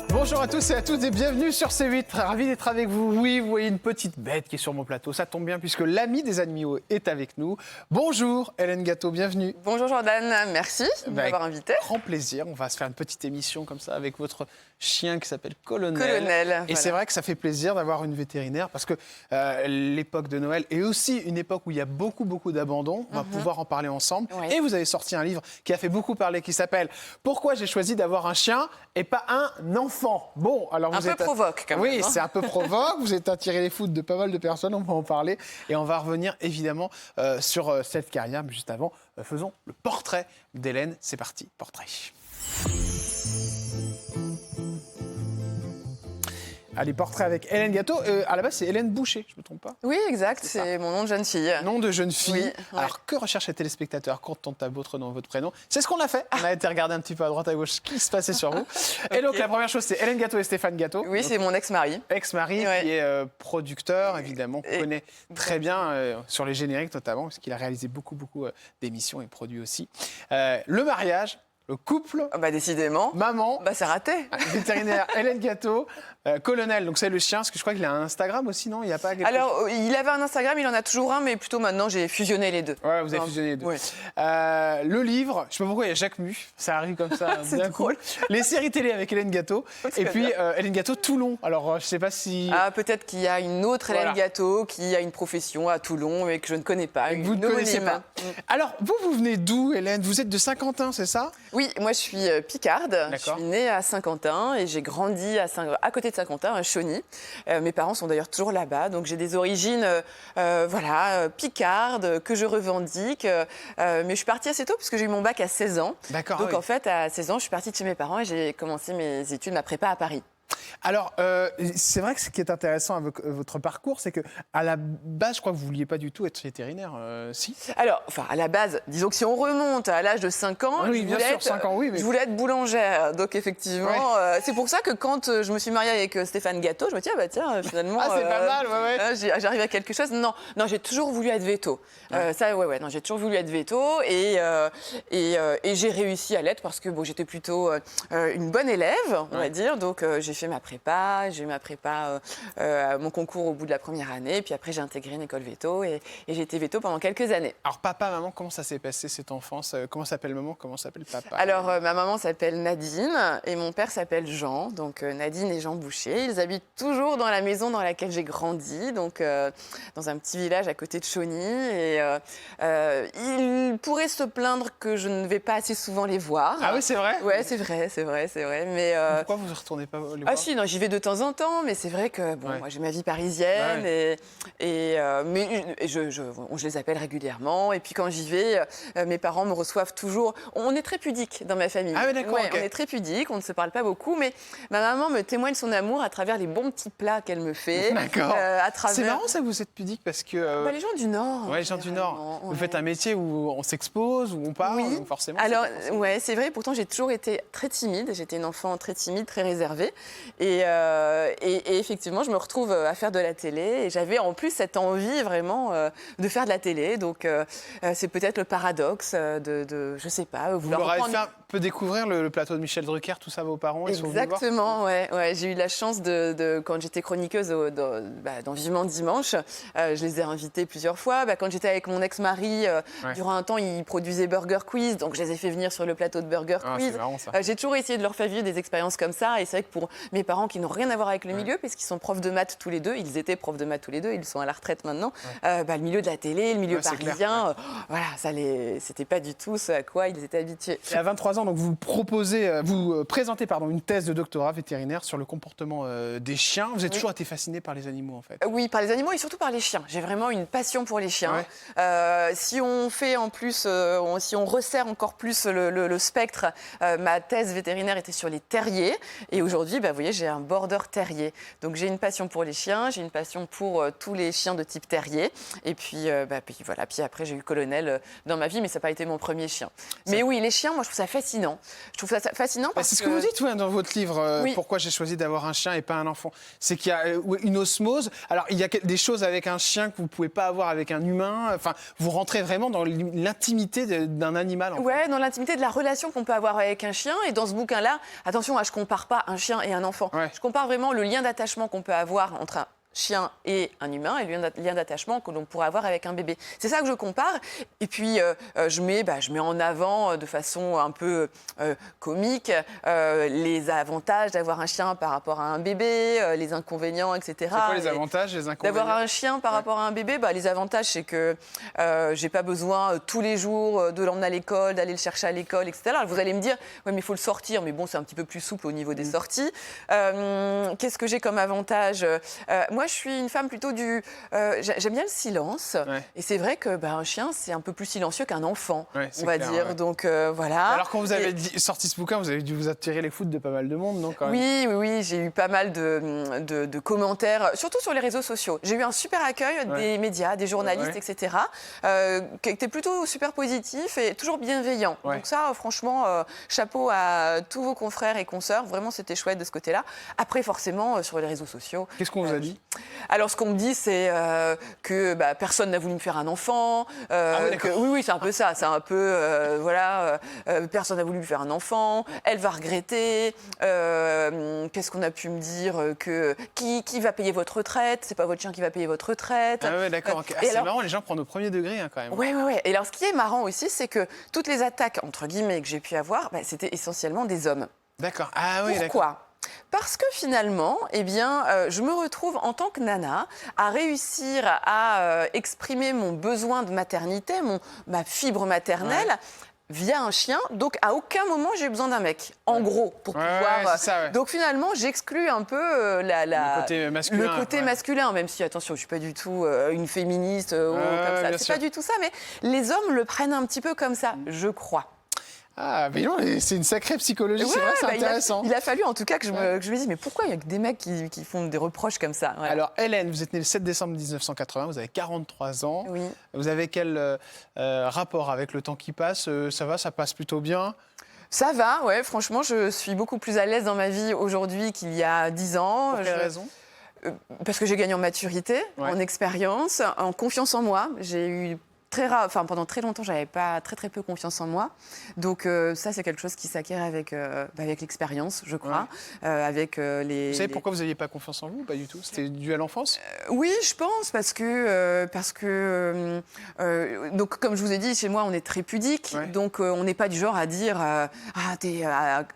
Bonjour à tous et à toutes et bienvenue sur C8. Très ravi d'être avec vous. Oui, vous voyez une petite bête qui est sur mon plateau. Ça tombe bien puisque l'ami des animaux est avec nous. Bonjour Hélène Gâteau, bienvenue. Bonjour Jordan, merci de m'avoir invité. Grand plaisir. On va se faire une petite émission comme ça avec votre chien qui s'appelle Colonel. Colonel. Et voilà. C'est vrai que ça fait plaisir d'avoir une vétérinaire parce que l'époque de Noël est aussi une époque où il y a beaucoup d'abandon. On va pouvoir en parler ensemble. Oui. Et vous avez sorti un livre qui a fait beaucoup parler qui s'appelle « Pourquoi j'ai choisi d'avoir un chien et pas un enfant ?» Bon, alors vous êtes provoque quand même. Oui, c'est un peu provoque. Vous êtes attiré les foudres de pas mal de personnes, on va en parler. Et on va revenir évidemment sur cette carrière. Mais juste avant, faisons le portrait d'Hélène. C'est parti, portrait. Allez, portrait avec Hélène Gâteau. À la base, c'est Hélène Boucher, je ne me trompe pas. Oui, exact, c'est mon nom de jeune fille. Nom de jeune fille. Oui, ouais. Alors, que recherchent les téléspectateurs quand on tape votre nom, votre prénom? C'est ce qu'on a fait. On a été regarder un petit peu à droite, à gauche ce qui se passait sur vous. Okay. Et donc, la première chose, c'est Hélène Gâteau et Stéphane Gâteau. Oui, c'est mon ex-mari. Ex-mari, qui est producteur, évidemment, qu'on connaît très bien sur les génériques notamment, parce qu'il a réalisé beaucoup d'émissions et produit aussi. Le mariage. Le couple. Décidément. Maman. C'est raté. Vétérinaire Hélène Gâteau. Colonel, donc c'est le chien, parce que je crois qu'il a un Instagram aussi, non? Il y a pas Alors, il avait un Instagram, il en a toujours un, mais plutôt maintenant, j'ai fusionné les deux. Ouais, vous avez fusionné les deux. Oui. Le livre, je sais pas pourquoi il y a Jacques Mu, ça arrive comme ça. C'est drôle. Les séries télé avec Hélène Gâteau. Et puis Hélène Gâteau Toulon. Alors, je sais pas si. Ah, peut-être qu'il y a une autre Hélène Gâteau qui a une profession à Toulon et que je ne connais pas. Vous ne connaissez pas. Alors, vous venez d'où, Hélène? Vous êtes de Saint-Quentin, c'est ça? Oui, moi je suis picarde. Je suis née à Saint-Quentin et j'ai grandi à côté de Saint-Quentin, à Chauny. Mes parents sont d'ailleurs toujours là-bas, donc j'ai des origines picardes que je revendique. Mais je suis partie assez tôt parce que j'ai eu mon bac à 16 ans. D'accord. Donc en fait, à 16 ans, je suis partie de chez mes parents et j'ai commencé mes études, ma prépa à Paris. Alors, c'est vrai que ce qui est intéressant avec votre parcours, c'est qu'à la base, je crois que vous ne vouliez pas du tout être vétérinaire, si? Alors, à la base, disons que si on remonte à l'âge de 5 ans, je voulais être boulangère. Donc, effectivement, c'est pour ça que quand je me suis mariée avec Stéphane Gâteau, je me dis, tiens, finalement... c'est pas mal, j'arrive à quelque chose. Non, j'ai toujours voulu être veto. Non, j'ai toujours voulu être veto et j'ai réussi à l'être parce que j'étais plutôt une bonne élève, on va dire. Donc, j'ai fait ma prépa, j'ai eu ma prépa, mon concours au bout de la première année, puis après j'ai intégré une école veto et j'ai été veto pendant quelques années. Alors papa, maman, comment ça s'est passé cette enfance? Comment s'appelle maman, comment s'appelle papa? Alors ma maman s'appelle Nadine et mon père s'appelle Jean, donc Nadine et Jean Boucher. Ils habitent toujours dans la maison dans laquelle j'ai grandi, donc dans un petit village à côté de Chauny et ils pourraient se plaindre que je ne vais pas assez souvent les voir. Ah oui, c'est vrai? Ouais, c'est vrai, mais... Pourquoi vous ne retournez pas les voir? Ah si, non, j'y vais de temps en temps, mais c'est vrai que moi j'ai ma vie parisienne mais je les appelle régulièrement. Et puis quand j'y vais, mes parents me reçoivent toujours. On est très pudiques dans ma famille. Ah oui, d'accord. On est très pudiques, on ne se parle pas beaucoup, mais ma maman me témoigne son amour à travers les bons petits plats qu'elle me fait. D'accord. C'est marrant ça que vous êtes pudique parce que... les gens du Nord. Ouais, les gens du Nord. Vous faites un métier où on s'expose, où on parle, donc forcément. Alors, c'est vrai, pourtant j'ai toujours été très timide. J'étais une enfant très timide, très réservée. Et effectivement, je me retrouve à faire de la télé. Et j'avais en plus cette envie vraiment de faire de la télé. Donc, c'est peut-être le paradoxe je sais pas. Vous leur avez fait un peu découvrir le plateau de Michel Drucker, tout ça, vos parents? Exactement, ouais. J'ai eu la chance quand j'étais chroniqueuse dans Vivement Dimanche, je les ai invités plusieurs fois. Quand j'étais avec mon ex-mari, durant un temps, ils produisaient Burger Quiz. Donc, je les ai fait venir sur le plateau de Burger Quiz. C'est marrant, ça. J'ai toujours essayé de leur faire vivre des expériences comme ça. Et c'est vrai que pour mes parents qui n'ont rien à voir avec le milieu, puisqu'ils sont profs de maths tous les deux, ils étaient profs de maths tous les deux, ils sont à la retraite maintenant, le milieu de la télé, le milieu parisien, c'était pas du tout ce à quoi ils étaient habitués. Et à 23 ans, donc vous présentez une thèse de doctorat vétérinaire sur le comportement des chiens. Vous avez toujours été fasciné par les animaux, en fait? Oui, par les animaux et surtout par les chiens. J'ai vraiment une passion pour les chiens. Si on fait en plus, si on resserre encore plus le spectre, ma thèse vétérinaire était sur les terriers. Et aujourd'hui, vous voyez, voyez, j'ai un border terrier. Donc j'ai une passion pour les chiens, j'ai une passion pour tous les chiens de type terrier. Et puis, voilà. Puis après, j'ai eu Colonel dans ma vie, mais ça n'a pas été mon premier chien. Mais oui, les chiens, moi, je trouve ça fascinant. Je trouve ça fascinant parce que... C'est ce que vous dites dans votre livre, oui. Pourquoi j'ai choisi d'avoir un chien et pas un enfant. C'est qu'il y a une osmose. Alors, il y a des choses avec un chien que vous ne pouvez pas avoir avec un humain. Enfin, vous rentrez vraiment dans l'intimité d'un animal. Ouais, dans l'intimité de la relation qu'on peut avoir avec un chien. Et dans ce bouquin-là, attention, je ne compare pas un chien et un enfant. Ouais. Je compare vraiment le lien d'attachement qu'on peut avoir entre un chien et un humain et le lien d'attachement que l'on pourrait avoir avec un bébé. C'est ça que je compare. Et puis, je mets en avant de façon un peu comique les avantages d'avoir un chien par rapport à un bébé, les inconvénients, etc. C'est quoi les avantages, les inconvénients? D'avoir un chien par rapport à un bébé, les avantages, c'est que j'ai pas besoin tous les jours de l'emmener à l'école, d'aller le chercher à l'école, etc. Alors, vous allez me dire, ouais, mais il faut le sortir. Mais bon, c'est un petit peu plus souple au niveau des sorties. Qu'est-ce que j'ai comme avantage? Moi, je suis une femme plutôt j'aime bien le silence. Ouais. Et c'est vrai que un chien, c'est un peu plus silencieux qu'un enfant, on va dire. Ouais. Donc, voilà. Alors, quand vous avez sorti ce bouquin, vous avez dû vous attirer les foudres de pas mal de monde, non, quand même? Oui. J'ai eu pas mal de commentaires, surtout sur les réseaux sociaux. J'ai eu un super accueil des médias, des journalistes, etc., qui était plutôt super positif et toujours bienveillant. Ouais. Donc ça, franchement, chapeau à tous vos confrères et consoeurs. Vraiment, c'était chouette de ce côté-là. Après, forcément, sur les réseaux sociaux... Qu'est-ce qu'on vous a dit? Alors, ce qu'on me dit, c'est que personne n'a voulu me faire un enfant. Oui, c'est un peu ça. C'est un peu, personne n'a voulu me faire un enfant. Elle va regretter. Qu'est-ce qu'on a pu me dire qui va payer votre retraite? C'est pas votre chien qui va payer votre retraite. Ah ouais, d'accord. C'est marrant, les gens prennent au premier degré, quand même. Oui. Et alors, ce qui est marrant aussi, c'est que toutes les attaques, entre guillemets, que j'ai pu avoir, c'était essentiellement des hommes. D'accord. Ah oui, Pourquoi? d'accord. Parce que finalement, je me retrouve en tant que nana à réussir à exprimer mon besoin de maternité, ma fibre maternelle, via un chien. Donc, à aucun moment, j'ai besoin d'un mec, en gros, pour pouvoir... Ça, Donc, finalement, j'exclus un peu le côté masculin, même si, attention, je ne suis pas du tout une féministe comme ça. C'est pas du tout ça, mais les hommes le prennent un petit peu comme ça, je crois. Ah, mais non, c'est une sacrée psychologie, c'est vrai, c'est intéressant. Il a fallu en tout cas que je me dise, mais pourquoi il y a que des mecs qui font des reproches comme ça? Voilà. Alors, Hélène, vous êtes née le 7 décembre 1980, vous avez 43 ans. Oui. Vous avez quel rapport avec le temps qui passe? Ça va, ça passe plutôt bien? Ça va, ouais, franchement, je suis beaucoup plus à l'aise dans ma vie aujourd'hui qu'il y a 10 ans. Pour quelle raison? Parce que j'ai gagné en maturité, en expérience, en confiance en moi. J'ai eu pendant très longtemps, j'avais pas très peu confiance en moi. Donc ça, c'est quelque chose qui s'acquiert avec l'expérience, je crois. Vous savez pourquoi vous n'aviez pas confiance en vous? Pas du tout. C'était dû à l'enfance? Oui, je pense, parce que donc comme je vous ai dit, chez moi, on est très pudique. Ouais. Donc on n'est pas du genre à dire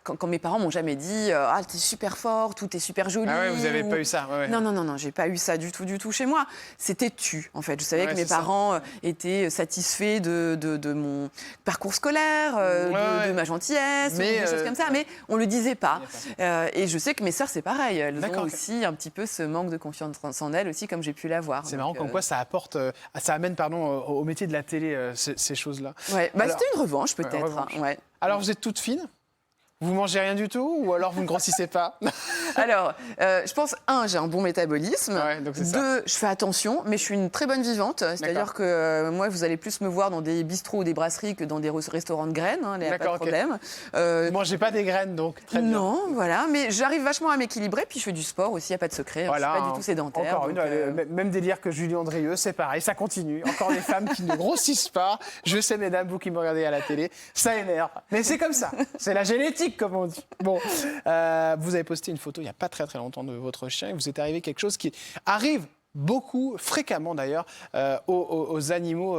quand mes parents m'ont jamais dit t'es super forte ou t'es super jolie. Ah ouais, vous n'avez pas eu ça? Ouais. Non, j'ai pas eu ça du tout chez moi. C'était en fait. Je savais que mes parents étaient satisfaits de mon parcours scolaire, de ma gentillesse, des choses comme ça, mais on le disait pas. Et je sais que mes sœurs, c'est pareil. Elles ont aussi un petit peu ce manque de confiance en elles aussi, comme j'ai pu l'avoir. C'est marrant comme quoi ça amène au métier de la télé, ces choses-là. Ouais, c'était une revanche peut-être. Ouais. Alors vous êtes toute fine? Vous mangez rien du tout ou alors vous ne grossissez pas? Alors, je pense, j'ai un bon métabolisme. Ouais, donc 2, je fais attention, mais je suis une très bonne vivante. C'est-à-dire que moi, vous allez plus me voir dans des bistrots ou des brasseries que dans des restaurants de graines. Il n'y a pas de problème. Vous ne mangez pas des graines, donc très bien. Non, voilà. Mais j'arrive vachement à m'équilibrer. Puis je fais du sport aussi, il n'y a pas de secret. Voilà, je ne suis pas du tout sédentaire. Encore même délire que Julie Andrieux, c'est pareil, ça continue. Encore des femmes qui ne grossissent pas. Je sais, mesdames, vous qui me regardez à la télé, ça énerve. Mais c'est comme ça. C'est la génétique, comme on dit. Bon, vous avez posté une photo il n'y a pas très longtemps de votre chien et vous est arrivé quelque chose qui arrive fréquemment d'ailleurs, aux animaux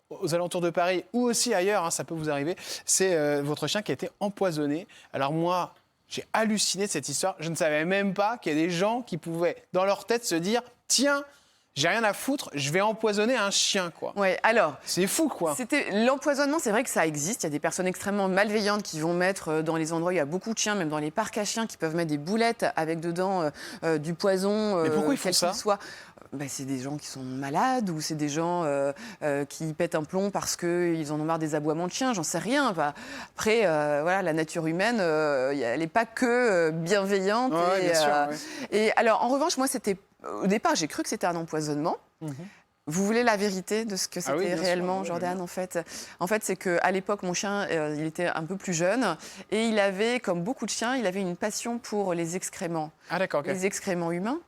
aux alentours de Paris ou aussi ailleurs, ça peut vous arriver. C'est votre chien qui a été empoisonné. Alors moi, j'ai halluciné de cette histoire. Je ne savais même pas qu'il y a des gens qui pouvaient, dans leur tête, se dire « Tiens, j'ai rien à foutre, je vais empoisonner un chien, quoi. » Ouais, alors... C'est fou, quoi. L'empoisonnement, c'est vrai que ça existe. Il y a des personnes extrêmement malveillantes qui vont mettre dans les endroits où il y a beaucoup de chiens, même dans les parcs à chiens, qui peuvent mettre des boulettes avec dedans du poison. Mais pourquoi ils font ça ? c'est des gens qui sont malades ou c'est des gens qui pètent un plomb parce qu'ils en ont marre des aboiements de chiens, j'en sais rien. Enfin, après, voilà, la nature humaine, elle n'est pas que bienveillante. Ouais, bien sûr, ouais. Et alors, en revanche, moi, au départ, j'ai cru que c'était un empoisonnement. Vous voulez la vérité de ce que c'était oui, réellement, sûr, Jordan, en fait? En fait, c'est qu'à l'époque, mon chien, il était un peu plus jeune et il avait, comme beaucoup de chiens, il avait une passion pour les excréments. Ah d'accord, ok. Les excréments humains.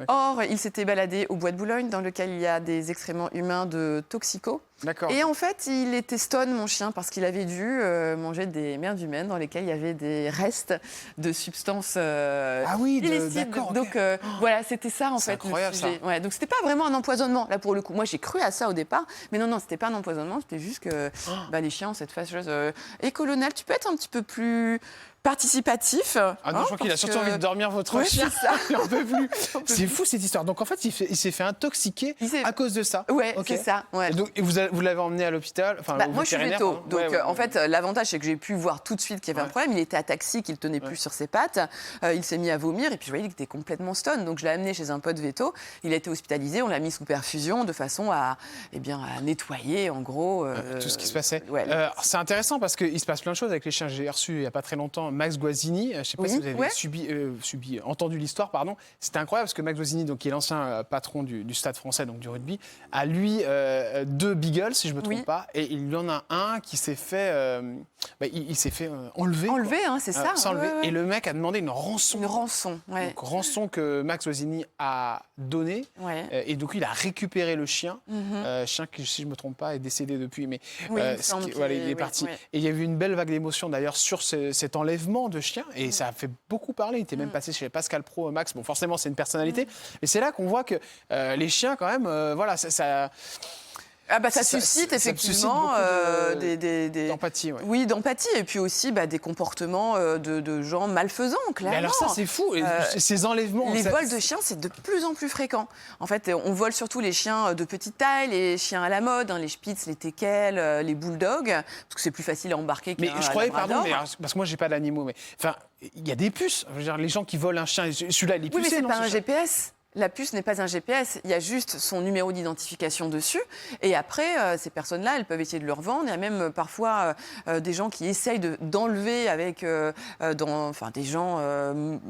Or, il s'était baladé au bois de Boulogne, dans lequel il y a des excréments humains de toxicos. D'accord. Et en fait, il était stone, mon chien, parce qu'il avait dû manger des merdes humaines dans lesquelles il y avait des restes de substances illicites. d'accord, ok. Donc voilà, c'était ça en fait. Incroyable, le sujet. ça. Ouais, donc c'était pas vraiment un empoisonnement, là pour le coup. Moi, j'ai cru à ça au départ, mais non, c'était pas un empoisonnement, c'était juste que les chiens ont cette fâcheuse. Et colonel, tu peux être un petit peu plus participatif. Ah non, je crois qu'il a surtout envie de dormir votre chien. C'est ça. Il n'en peut plus. C'est fou cette histoire. Donc en fait, il s'est fait intoxiquer à cause de ça. Ouais, Ok. c'est ça. Ouais. Et donc, vous l'avez emmené à l'hôpital, enfin au moi, je suis vétérinaire, véto. pardon. Donc, Ouais. en fait, l'avantage, c'est que j'ai pu voir tout de suite qu'il y avait un problème. Il était ataxique, il tenait plus sur ses pattes. Il s'est mis à vomir et puis je voyais qu'il était complètement stone. Donc, je l'ai amené chez un pote véto. Il a été hospitalisé. On l'a mis sous perfusion de façon à nettoyer, en gros. Tout ce qui se passait. Ouais. C'est intéressant parce qu'il se passe plein de choses avec les chiens. J'ai reçu il n'y a pas très longtemps Max Guazzini. Je ne sais pas si vous avez entendu l'histoire, pardon. C'était incroyable parce que Max Guazzini, donc, qui est l'ancien patron du Stade français, donc du rugby, a lui 2 beagles, si je ne me trompe pas, et il y en a un qui s'est fait, il s'est fait enlever. Enlever, hein, c'est ça. S'enlever. Ouais. Et le mec a demandé une rançon. Une rançon, ouais. Donc, rançon que Max Guazzini a donnée. Ouais. Et donc, il a récupéré le chien. Chien qui, si je ne me trompe pas, est décédé depuis. Mais Oui, il me semble il est parti. ouais. Et il y a eu une belle vague d'émotions d'ailleurs sur cet enlèvement de chien. Et ça a fait beaucoup parler. Il était même passé chez Pascal Pro, Max. Bon, forcément, c'est une personnalité. Mais c'est là qu'on voit que les chiens, quand même, voilà, ça ça suscite effectivement d'empathie. Ouais. Oui, d'empathie. Et puis aussi des comportements de gens malfaisants, clairement. Mais alors ça, c'est fou. Ces enlèvements... Les vols de chiens, c'est de plus en plus fréquent. En fait, on vole surtout les chiens de petite taille, les chiens à la mode, les spitz, les teckels, les bulldogs, parce que c'est plus facile à embarquer qu'un Mais je croyais, labrador. pardon, parce que moi, j'ai pas d'animaux, mais... Enfin, il y a des puces. Je veux dire, les gens qui volent un chien, celui-là, il est Oui, mais pucé, c'est non, pas ce un chien GPS. La puce n'est pas un GPS, il y a juste son numéro d'identification dessus. Et après, ces personnes-là, elles peuvent essayer de le revendre. Il y a même parfois des gens qui essayent d'enlever avec des gens,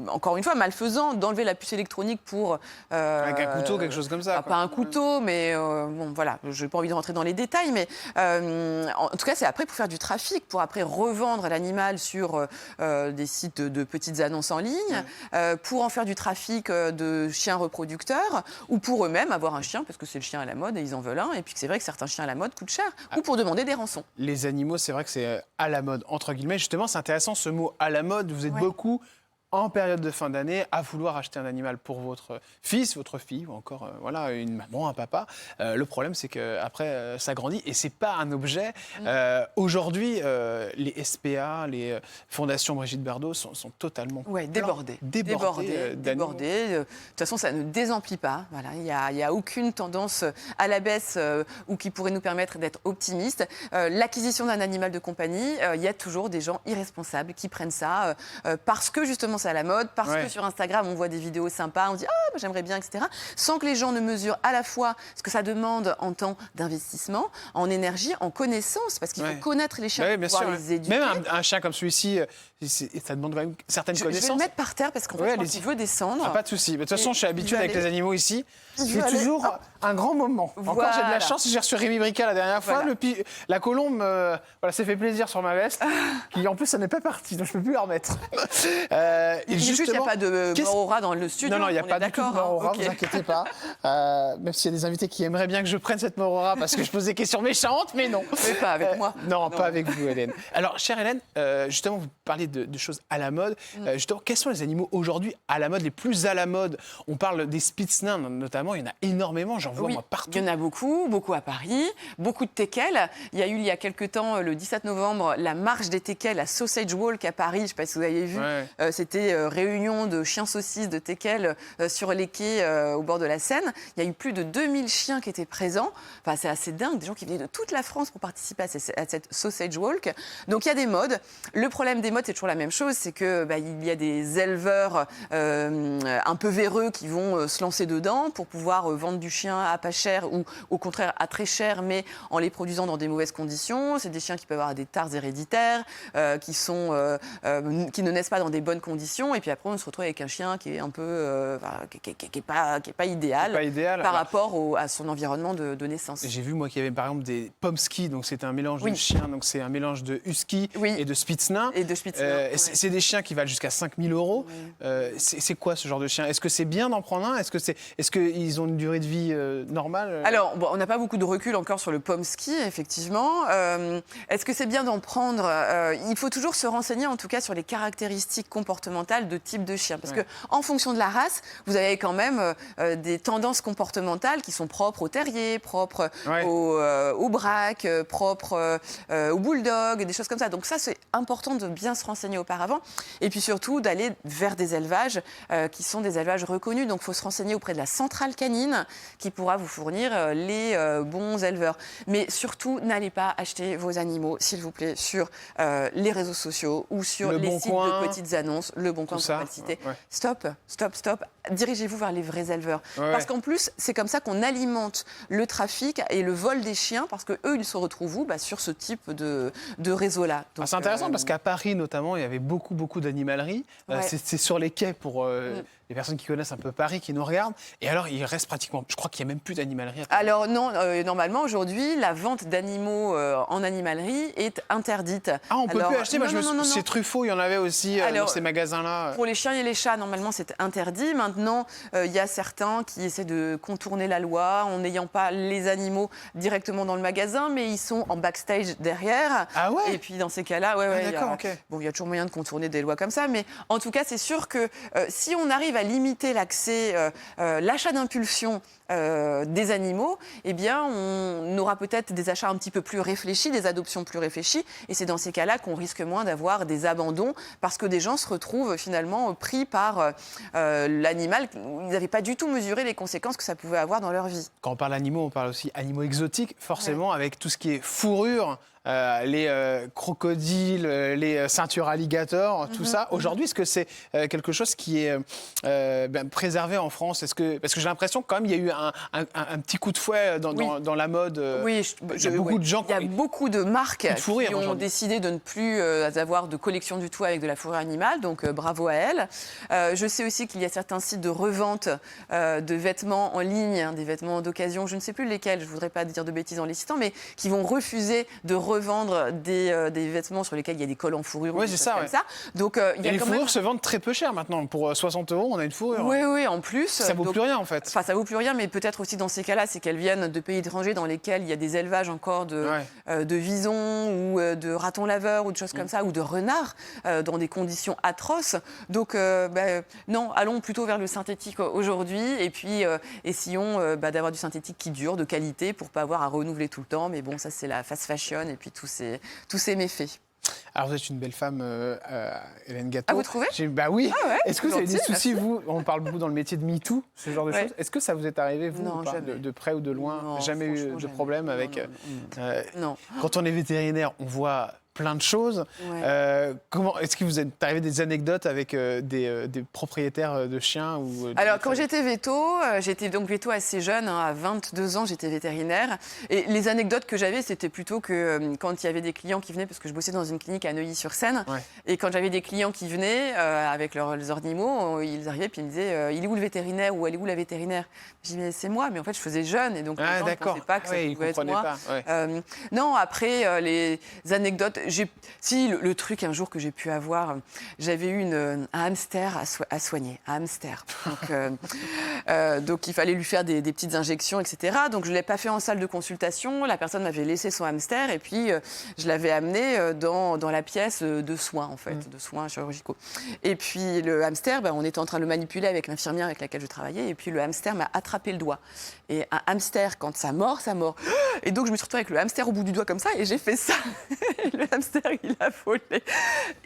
encore une fois, malfaisants, d'enlever la puce électronique pour... avec un couteau, quelque chose comme ça. Pas un couteau, mais bon, voilà, je n'ai pas envie de rentrer dans les détails. Mais en tout cas, c'est après pour faire du trafic, pour après revendre l'animal sur des sites de petites annonces en ligne, pour en faire du trafic de chiens reproducteurs ou pour eux-mêmes avoir un chien parce que c'est le chien à la mode et ils en veulent un et puis c'est vrai que certains chiens à la mode coûtent cher ou pour demander des rançons. Les animaux, c'est vrai que c'est à la mode, entre guillemets. Justement, c'est intéressant ce mot à la mode. Vous êtes beaucoup en période de fin d'année à vouloir acheter un animal pour votre fils, votre fille ou encore une maman, un papa. Le problème, c'est qu'après, ça grandit et c'est pas un objet. Aujourd'hui, les SPA, les fondations Brigitte Bardot sont totalement débordées. Débordées. De toute façon, ça ne désemplit pas. Voilà, il y a aucune tendance à la baisse ou qui pourrait nous permettre d'être optimistes. L'acquisition d'un animal de compagnie, il y a toujours des gens irresponsables qui prennent ça parce que justement c'est à la mode, parce que sur Instagram on voit des vidéos sympas, on dit j'aimerais bien, etc. Sans que les gens ne mesurent à la fois ce que ça demande en temps d'investissement, en énergie, en connaissance, parce qu'il faut connaître les chiens pour pouvoir les éduquer. Même un chien comme celui-ci, ça demande quand même certaines connaissances. Je vais le mettre par terre parce qu'en fait, quand il veut descendre... pas de souci. De toute façon, je suis habitué avec les animaux ici. C'est toujours un grand moment. Encore, j'ai de la chance. J'ai reçu Rémi Brica la dernière fois. La colombe s'est fait plaisir sur ma veste. Qui, en plus, ça n'est pas parti, donc je ne peux plus la remettre. Il n'y a pas de mort au rat dans le studio. Non, il n'y a pas du tout de mort au rat, ne vous inquiétez pas. Même s'il y a des invités qui aimeraient bien que je prenne cette mort au rat parce que je pose des questions méchantes, mais non. Mais pas avec moi. Non, pas avec vous, Hélène. Alors, chère Hélène, justement, vous parlez de choses à la mode. Justement, quels sont les animaux aujourd'hui à la mode, les plus à la mode? On parle des spitz nains, notamment. Il y en a énormément. J'en voit moi partout. Il y en a beaucoup, beaucoup à Paris, beaucoup de teckels. Il y a eu il y a quelques temps, le 17 novembre, la marche des teckels, la Sausage Walk à Paris. Je ne sais pas si vous avez vu. C'était réunion de chiens saucisses, de teckels sur les quais au bord de la Seine. Il y a eu plus de 2000 chiens qui étaient présents. Enfin, c'est assez dingue, des gens qui venaient de toute la France pour participer à cette Sausage Walk. Donc il y a des modes. Le problème des modes, c'est toujours la même chose, c'est que il y a des éleveurs un peu véreux qui vont se lancer dedans pour pouvoir vendre du chien à pas cher ou au contraire à très cher, mais en les produisant dans des mauvaises conditions. C'est des chiens qui peuvent avoir des tares héréditaires, qui ne naissent pas dans des bonnes conditions. Et puis après, on se retrouve avec un chien qui est un peu, qui est pas idéal, par rapport à son environnement de naissance. J'ai vu moi qu'il y avait par exemple des pomsky, donc c'est un mélange de chiens, donc c'est un mélange de husky et de spitznain. C'est des chiens qui valent jusqu'à 5 000 €. C'est quoi ce genre de chien? Est-ce que c'est bien d'en prendre un? Est-ce qu'ils ont une durée de vie normale? Alors, on n'a pas beaucoup de recul encore sur le pomsky, effectivement. Est-ce que c'est bien d'en prendre? Il faut toujours se renseigner, en tout cas, sur les caractéristiques comportementales de type de chien. Parce que, en fonction de la race, vous avez quand même des tendances comportementales qui sont propres au terrier, propres au braque, propres au bulldog, des choses comme ça. Donc ça, c'est important de bien se renseigner auparavant. Et puis surtout, d'aller vers des élevages qui sont des élevages reconnus. Donc il faut se renseigner auprès de la centrale canine qui pourra vous fournir les bons éleveurs. Mais surtout, n'allez pas acheter vos animaux, s'il vous plaît, sur les réseaux sociaux ou sur les sites de petites annonces. Le Bon Coin, on va le citer. Stop. Dirigez-vous vers les vrais éleveurs. Parce qu'en plus, c'est comme ça qu'on alimente le trafic et le vol des chiens, parce qu'eux, ils se retrouvent où? Sur ce type de réseau-là. C'est intéressant parce qu'à Paris, notamment, il y avait beaucoup d'animaleries. C'est sur les quais pour les personnes qui connaissent un peu Paris, qui nous regardent. Et alors, il reste pratiquement... Je crois qu'il n'y a même plus d'animalerie à Paris. Alors non, normalement, aujourd'hui, la vente d'animaux en animalerie est interdite. Ah, on ne peut plus acheter? Chez Truffaut, il y en avait aussi dans ces magasins-là. Pour les chiens et les chats, normalement, c'est interdit. Maintenant, il y a certains qui essaient de contourner la loi en n'ayant pas les animaux directement dans le magasin, mais ils sont en backstage derrière. Ah ouais? Et puis, dans ces cas-là, il y a toujours moyen de contourner des lois comme ça. Mais en tout cas, c'est sûr que si on arrive à limiter l'accès, l'achat d'impulsion des animaux, eh bien, on aura peut-être des achats un petit peu plus réfléchis, des adoptions plus réfléchies. Et c'est dans ces cas-là qu'on risque moins d'avoir des abandons parce que des gens se retrouvent finalement pris par l'animal. Ils n'avaient pas du tout mesuré les conséquences que ça pouvait avoir dans leur vie. Quand on parle animaux, on parle aussi animaux exotiques, forcément, avec tout ce qui est fourrure. Les crocodiles, les ceintures alligators, tout ça. Aujourd'hui, est-ce que c'est quelque chose qui est préservé en France? Parce que j'ai l'impression que quand même il y a eu un petit coup de fouet dans la mode. Il y a beaucoup de marques qui ont décidé de ne plus avoir de collection du tout avec de la fourrure animale, donc bravo à elles. Je sais aussi qu'il y a certains sites de revente de vêtements en ligne, des vêtements d'occasion, je ne sais plus lesquels, je ne voudrais pas dire de bêtises en les citant, mais qui vont refuser de revendre des vêtements sur lesquels il y a des cols en fourrure. Oui, c'est ça. Donc, les fourrures se vendent très peu cher maintenant. Pour 60 €, on a une fourrure. Oui, en plus. Ça vaut plus rien, en fait. Enfin, ça vaut plus rien, mais peut-être aussi dans ces cas-là, c'est qu'elles viennent de pays étrangers dans lesquels il y a des élevages encore de visons ou de ratons laveurs ou de choses comme ça, ou de renards dans des conditions atroces. Donc, non, allons plutôt vers le synthétique aujourd'hui et puis essayons d'avoir du synthétique qui dure, de qualité, pour pas avoir à renouveler tout le temps. Mais bon, ça, c'est la fast fashion et puis tous ces méfaits. Alors, vous êtes une belle femme, Hélène Gâteau. Ah, vous trouvez? Bah oui. Ah ouais, est-ce que vous avez des soucis, merci. vous? On parle beaucoup dans le métier de MeToo, ce genre de choses. Est-ce que ça vous est arrivé, vous, non, ou pas, de près ou de loin? Non, jamais eu de problème avec... Non. Quand on est vétérinaire, on voit plein de choses. Est-ce que vous êtes arrivé des anecdotes avec des propriétaires de chiens ou Alors, quand j'étais donc veto assez jeune, à 22 ans, j'étais vétérinaire. Et les anecdotes que j'avais, c'était plutôt que quand il y avait des clients qui venaient, parce que je bossais dans une clinique à Neuilly-sur-Seine, et quand j'avais des clients qui venaient avec leurs animaux, ils arrivaient et ils me disaient « Il est où le vétérinaire ?» ou « Elle est où la vétérinaire ?» Je dis « Mais c'est moi », mais en fait, je faisais jeune, et donc les gens ne pensaient pas que ça pouvait être moi. Non, après, les anecdotes... le truc un jour que j'ai pu avoir, j'avais eu un hamster à soigner, un hamster. Donc, Donc il fallait lui faire des petites injections, etc. Donc je ne l'ai pas fait en salle de consultation. La personne m'avait laissé son hamster et puis je l'avais amené dans la pièce de soins, en fait, de soins chirurgicaux. Et puis le hamster, on était en train de le manipuler avec l'infirmière avec laquelle je travaillais. Et puis le hamster m'a attrapé le doigt. Et un hamster, quand ça mord, ça mord. Et donc je me suis retrouvée avec le hamster au bout du doigt comme ça et j'ai fait ça. Et le hamster, il a volé.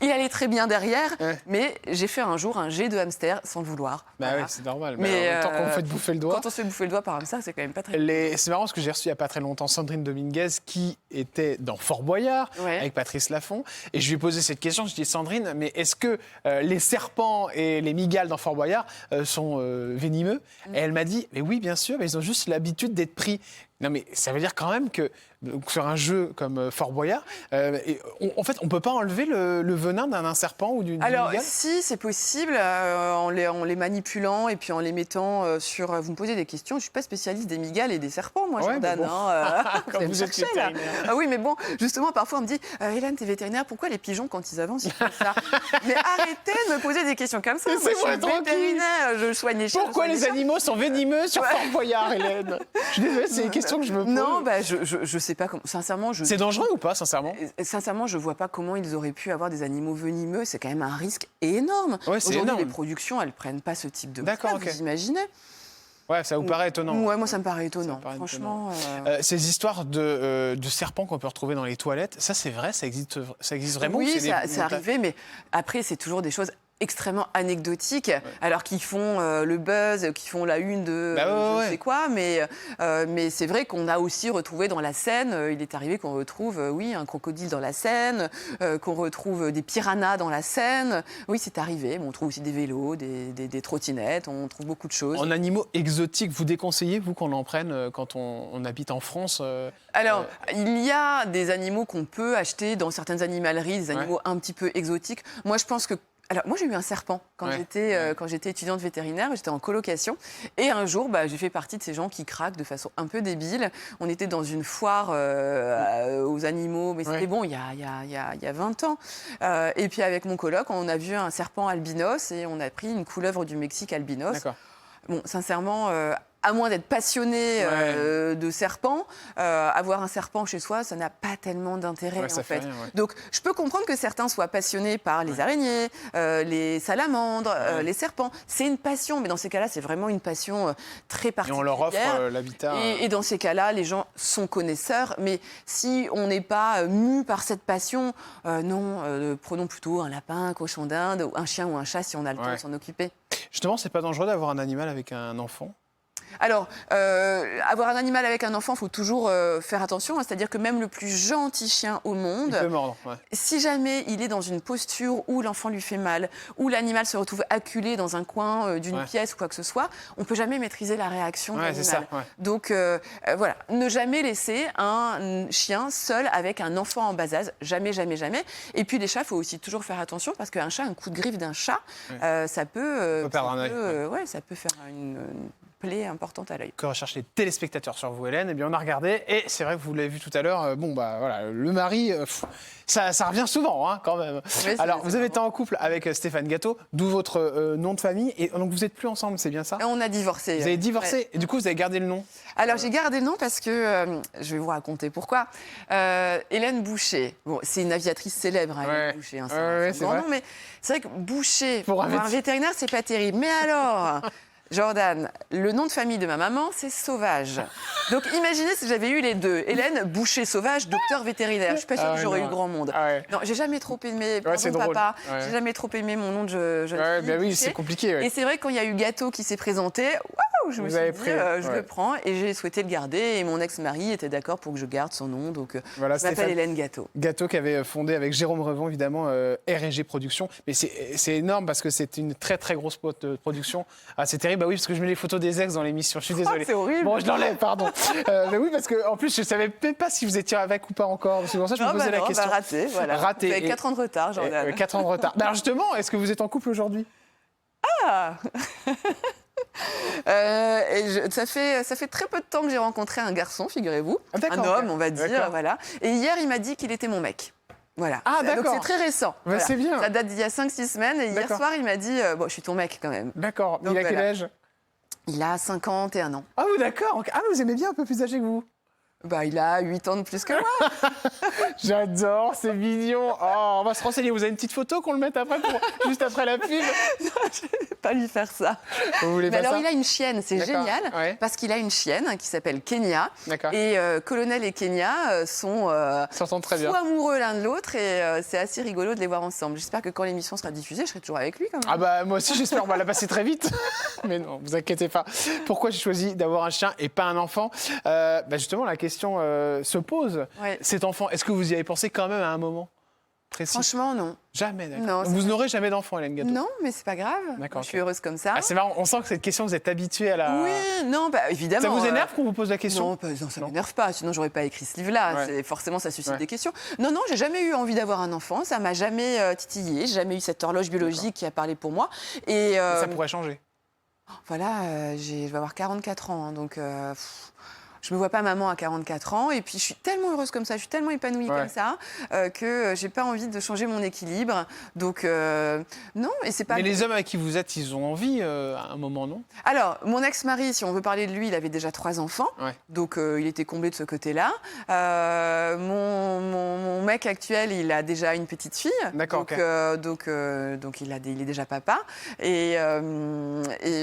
Il allait très bien derrière, mais j'ai fait un jour un jet de hamster sans le vouloir. Bah oui, c'est normal. Mais tant qu'on fait bouffer le doigt. Quand on se fait bouffer le doigt par hamster, c'est quand même pas très... C'est marrant parce que j'ai reçu il n'y a pas très longtemps Sandrine Dominguez qui était dans Fort Boyard avec Patrice Laffont. Et je lui ai posé cette question. Je lui ai dit, Sandrine, mais est-ce que les serpents et les migales dans Fort Boyard sont venimeux? Et elle m'a dit, mais oui, bien sûr, mais ils ont juste l'habitude d'être pris. Non, mais ça veut dire quand même que sur un jeu comme Fort Boyard, en fait, on ne peut pas enlever le venin d'un serpent ou d'une migale? Alors, si, c'est possible, en les manipulant et puis en les mettant sur... Vous me posez des questions, je ne suis pas spécialiste des migales et des serpents, moi, Jordan. Quand vous êtes vétérinaire. Ah oui, mais bon, justement, parfois, on me dit, Hélène, t'es vétérinaire, pourquoi les pigeons, quand ils avancent, ils font ça? Mais arrêtez de me poser des questions comme ça. Moi, je suis vétérinaire, je soigne les chiens. Pourquoi les animaux sont venimeux sur Fort Boyard, Hélène? Je suis désolée, c'est des questions que je me pose. Non, je sais pas comment. Sincèrement, c'est dangereux ou pas, sincèrement? Sincèrement, je vois pas comment ils auraient pu avoir des animaux venimeux. C'est quand même un risque énorme. Ouais, c'est Aujourd'hui, énorme. les productions, elles prennent pas ce type de D'accord, risque. Vous imaginez? Ouais, ça vous paraît étonnant? Ouais, moi, ça me paraît étonnant. Franchement. Ces histoires de serpents qu'on peut retrouver dans les toilettes, ça, c'est vrai? Ça existe vraiment? Oui, c'est arrivé, mais après, c'est toujours des choses extrêmement anecdotiques, alors qu'ils font le buzz, qu'ils font la une de je sais quoi, mais c'est vrai qu'on a aussi retrouvé dans la Seine, il est arrivé qu'on retrouve, un crocodile dans la Seine, qu'on retrouve des piranhas dans la Seine. Oui, c'est arrivé. On trouve aussi des vélos, des trottinettes, on trouve beaucoup de choses. En animaux exotiques, vous déconseillez, vous, qu'on en prenne quand on habite en France? Alors, il y a des animaux qu'on peut acheter dans certaines animaleries, des animaux un petit peu exotiques. Moi, je pense que alors, moi, j'ai eu un serpent quand j'étais étudiante vétérinaire, j'étais en colocation. Et un jour, j'ai fait partie de ces gens qui craquent de façon un peu débile. On était dans une foire aux animaux, mais c'était bon, il y a 20 ans. Et puis, avec mon coloc, on a vu un serpent albinos et on a pris une couleuvre du Mexique albinos. D'accord. Bon, sincèrement... à moins d'être passionné de serpents, avoir un serpent chez soi, ça n'a pas tellement d'intérêt, en fait. Rien, Donc, je peux comprendre que certains soient passionnés par les araignées, les salamandres, les serpents. C'est une passion, mais dans ces cas-là, c'est vraiment une passion très particulière. Et on leur offre l'habitat. Et dans ces cas-là, les gens sont connaisseurs. Mais si on n'est pas mu par cette passion, prenons plutôt un lapin, un cochon d'Inde, un chien ou un chat si on a le temps de s'en occuper. Justement, c'est pas dangereux d'avoir un animal avec un enfant? Alors, avoir un animal avec un enfant, il faut toujours faire attention. C'est-à-dire que même le plus gentil chien au monde, il peut mordre, si jamais il est dans une posture où l'enfant lui fait mal, où l'animal se retrouve acculé dans un coin d'une pièce ou quoi que ce soit, on ne peut jamais maîtriser la réaction de l'animal. Donc, voilà, ne jamais laisser un chien seul avec un enfant en bas âge. Jamais, jamais, jamais. Et puis, les chats, il faut aussi toujours faire attention parce qu'un chat, un coup de griffe d'un chat, ça peut perdre un œil. Ça peut faire une plaie importante à l'œil. Que recherchent les téléspectateurs sur vous, Hélène? Eh bien, on a regardé, et c'est vrai que vous l'avez vu tout à l'heure, le mari, ça revient souvent, quand même. Oui, alors, vous avez été en couple avec Stéphane Gâteau, d'où votre nom de famille, et donc vous n'êtes plus ensemble, c'est bien ça? On a divorcé. Vous avez divorcé, et du coup, vous avez gardé le nom? Alors, j'ai gardé le nom parce que, je vais vous raconter pourquoi. Hélène Boucher, c'est une aviatrice célèbre, Hélène Boucher, c'est un grand nom, mais c'est vrai que Boucher, pour un vétérinaire, c'est pas terrible. Mais alors... Jordan, le nom de famille de ma maman, c'est Sauvage. Donc imaginez si j'avais eu les deux. Hélène Boucher Sauvage, docteur vétérinaire. Je suis pas sûre que j'aurais eu grand monde. Non, j'ai jamais trop aimé papa. J'ai jamais trop aimé mon nom de jeune fille. Oui, c'est compliqué. Et c'est vrai quand il y a eu Gâteau qui s'est présenté, je me suis dit, je le prends et j'ai souhaité le garder. Et mon ex-mari était d'accord pour que je garde son nom. Donc je m'appelle Hélène Gâteau. Gâteau qui avait fondé avec Jérôme Revon, évidemment, R&G Productions. Mais c'est énorme parce que c'est une très très grosse production. Ah, c'est terrible. Bah oui, parce que je mets les photos des ex dans l'émission. Je suis désolé. C'est horrible. Bon, je l'enlève, pardon. Mais oui, parce que en plus, je savais même pas si vous étiez avec ou pas encore. C'est pour ça que je me posais la question. Raté, voilà. Raté. Vous avez 4 ans de retard, Jordan. 4 ans de retard. Alors justement, est-ce que vous êtes en couple aujourd'hui? Ah ça fait très peu de temps que j'ai rencontré un garçon, figurez-vous. Un homme, on va dire. Voilà. Et hier, il m'a dit qu'il était mon mec. Voilà. Ah, d'accord. Donc c'est très récent. Voilà. C'est bien. Ça date d'il y a 5-6 semaines. Et hier soir, il m'a dit je suis ton mec quand même. D'accord. Il a quel âge? Il a 51 ans. Ah oui, d'accord. Ah, vous aimez bien un peu plus âgé que vous? Bah, il a 8 ans de plus que moi. J'adore, c'est mignon. Oh, on va se renseigner. Vous avez une petite photo qu'on le mette après, juste après la pub? Non, je ne vais pas lui faire ça. Vous voulez Mais pas alors, ça? il a une chienne, c'est génial, parce qu'il a une chienne qui s'appelle Kenya. Et Colonel et Kenya s'entendent très bien. fous amoureux l'un de l'autre et c'est assez rigolo de les voir ensemble. J'espère que quand l'émission sera diffusée, je serai toujours avec lui quand même. Ah bah moi aussi j'espère, on va la passer très vite. Mais non, vous inquiétez pas. Pourquoi j'ai choisi d'avoir un chien et pas un enfant? Justement, la question se pose. Cet enfant, est-ce que vous y avez pensé quand même à un moment précis? Franchement, non. Jamais, d'accord. Non, Vous n'aurez jamais d'enfant, Hélène Gâteau? Non, mais c'est pas grave. Je suis heureuse comme ça. Ah, c'est marrant, on sent que cette question, vous êtes habituée à la... Oui, non, bah, évidemment. Ça vous énerve qu'on vous pose la question? Non, ça ne m'énerve pas, sinon j'aurais pas écrit ce livre-là. Forcément, ça suscite des questions. Non, j'ai jamais eu envie d'avoir un enfant, ça m'a jamais titillé, j'ai jamais eu cette horloge biologique qui a parlé pour moi. Et ça pourrait changer. Voilà, je vais avoir 44 ans, hein, donc... Je me vois pas maman à 44 ans et puis je suis tellement heureuse comme ça, je suis tellement épanouie comme ça que j'ai pas envie de changer mon équilibre. Donc non, et c'est pas. Mais les hommes avec qui vous êtes, ils ont envie à un moment, non? Alors mon ex-mari, si on veut parler de lui, il avait déjà 3 enfants, donc il était comblé de ce côté-là. Mon mec actuel, il a déjà une petite fille, donc il est déjà papa et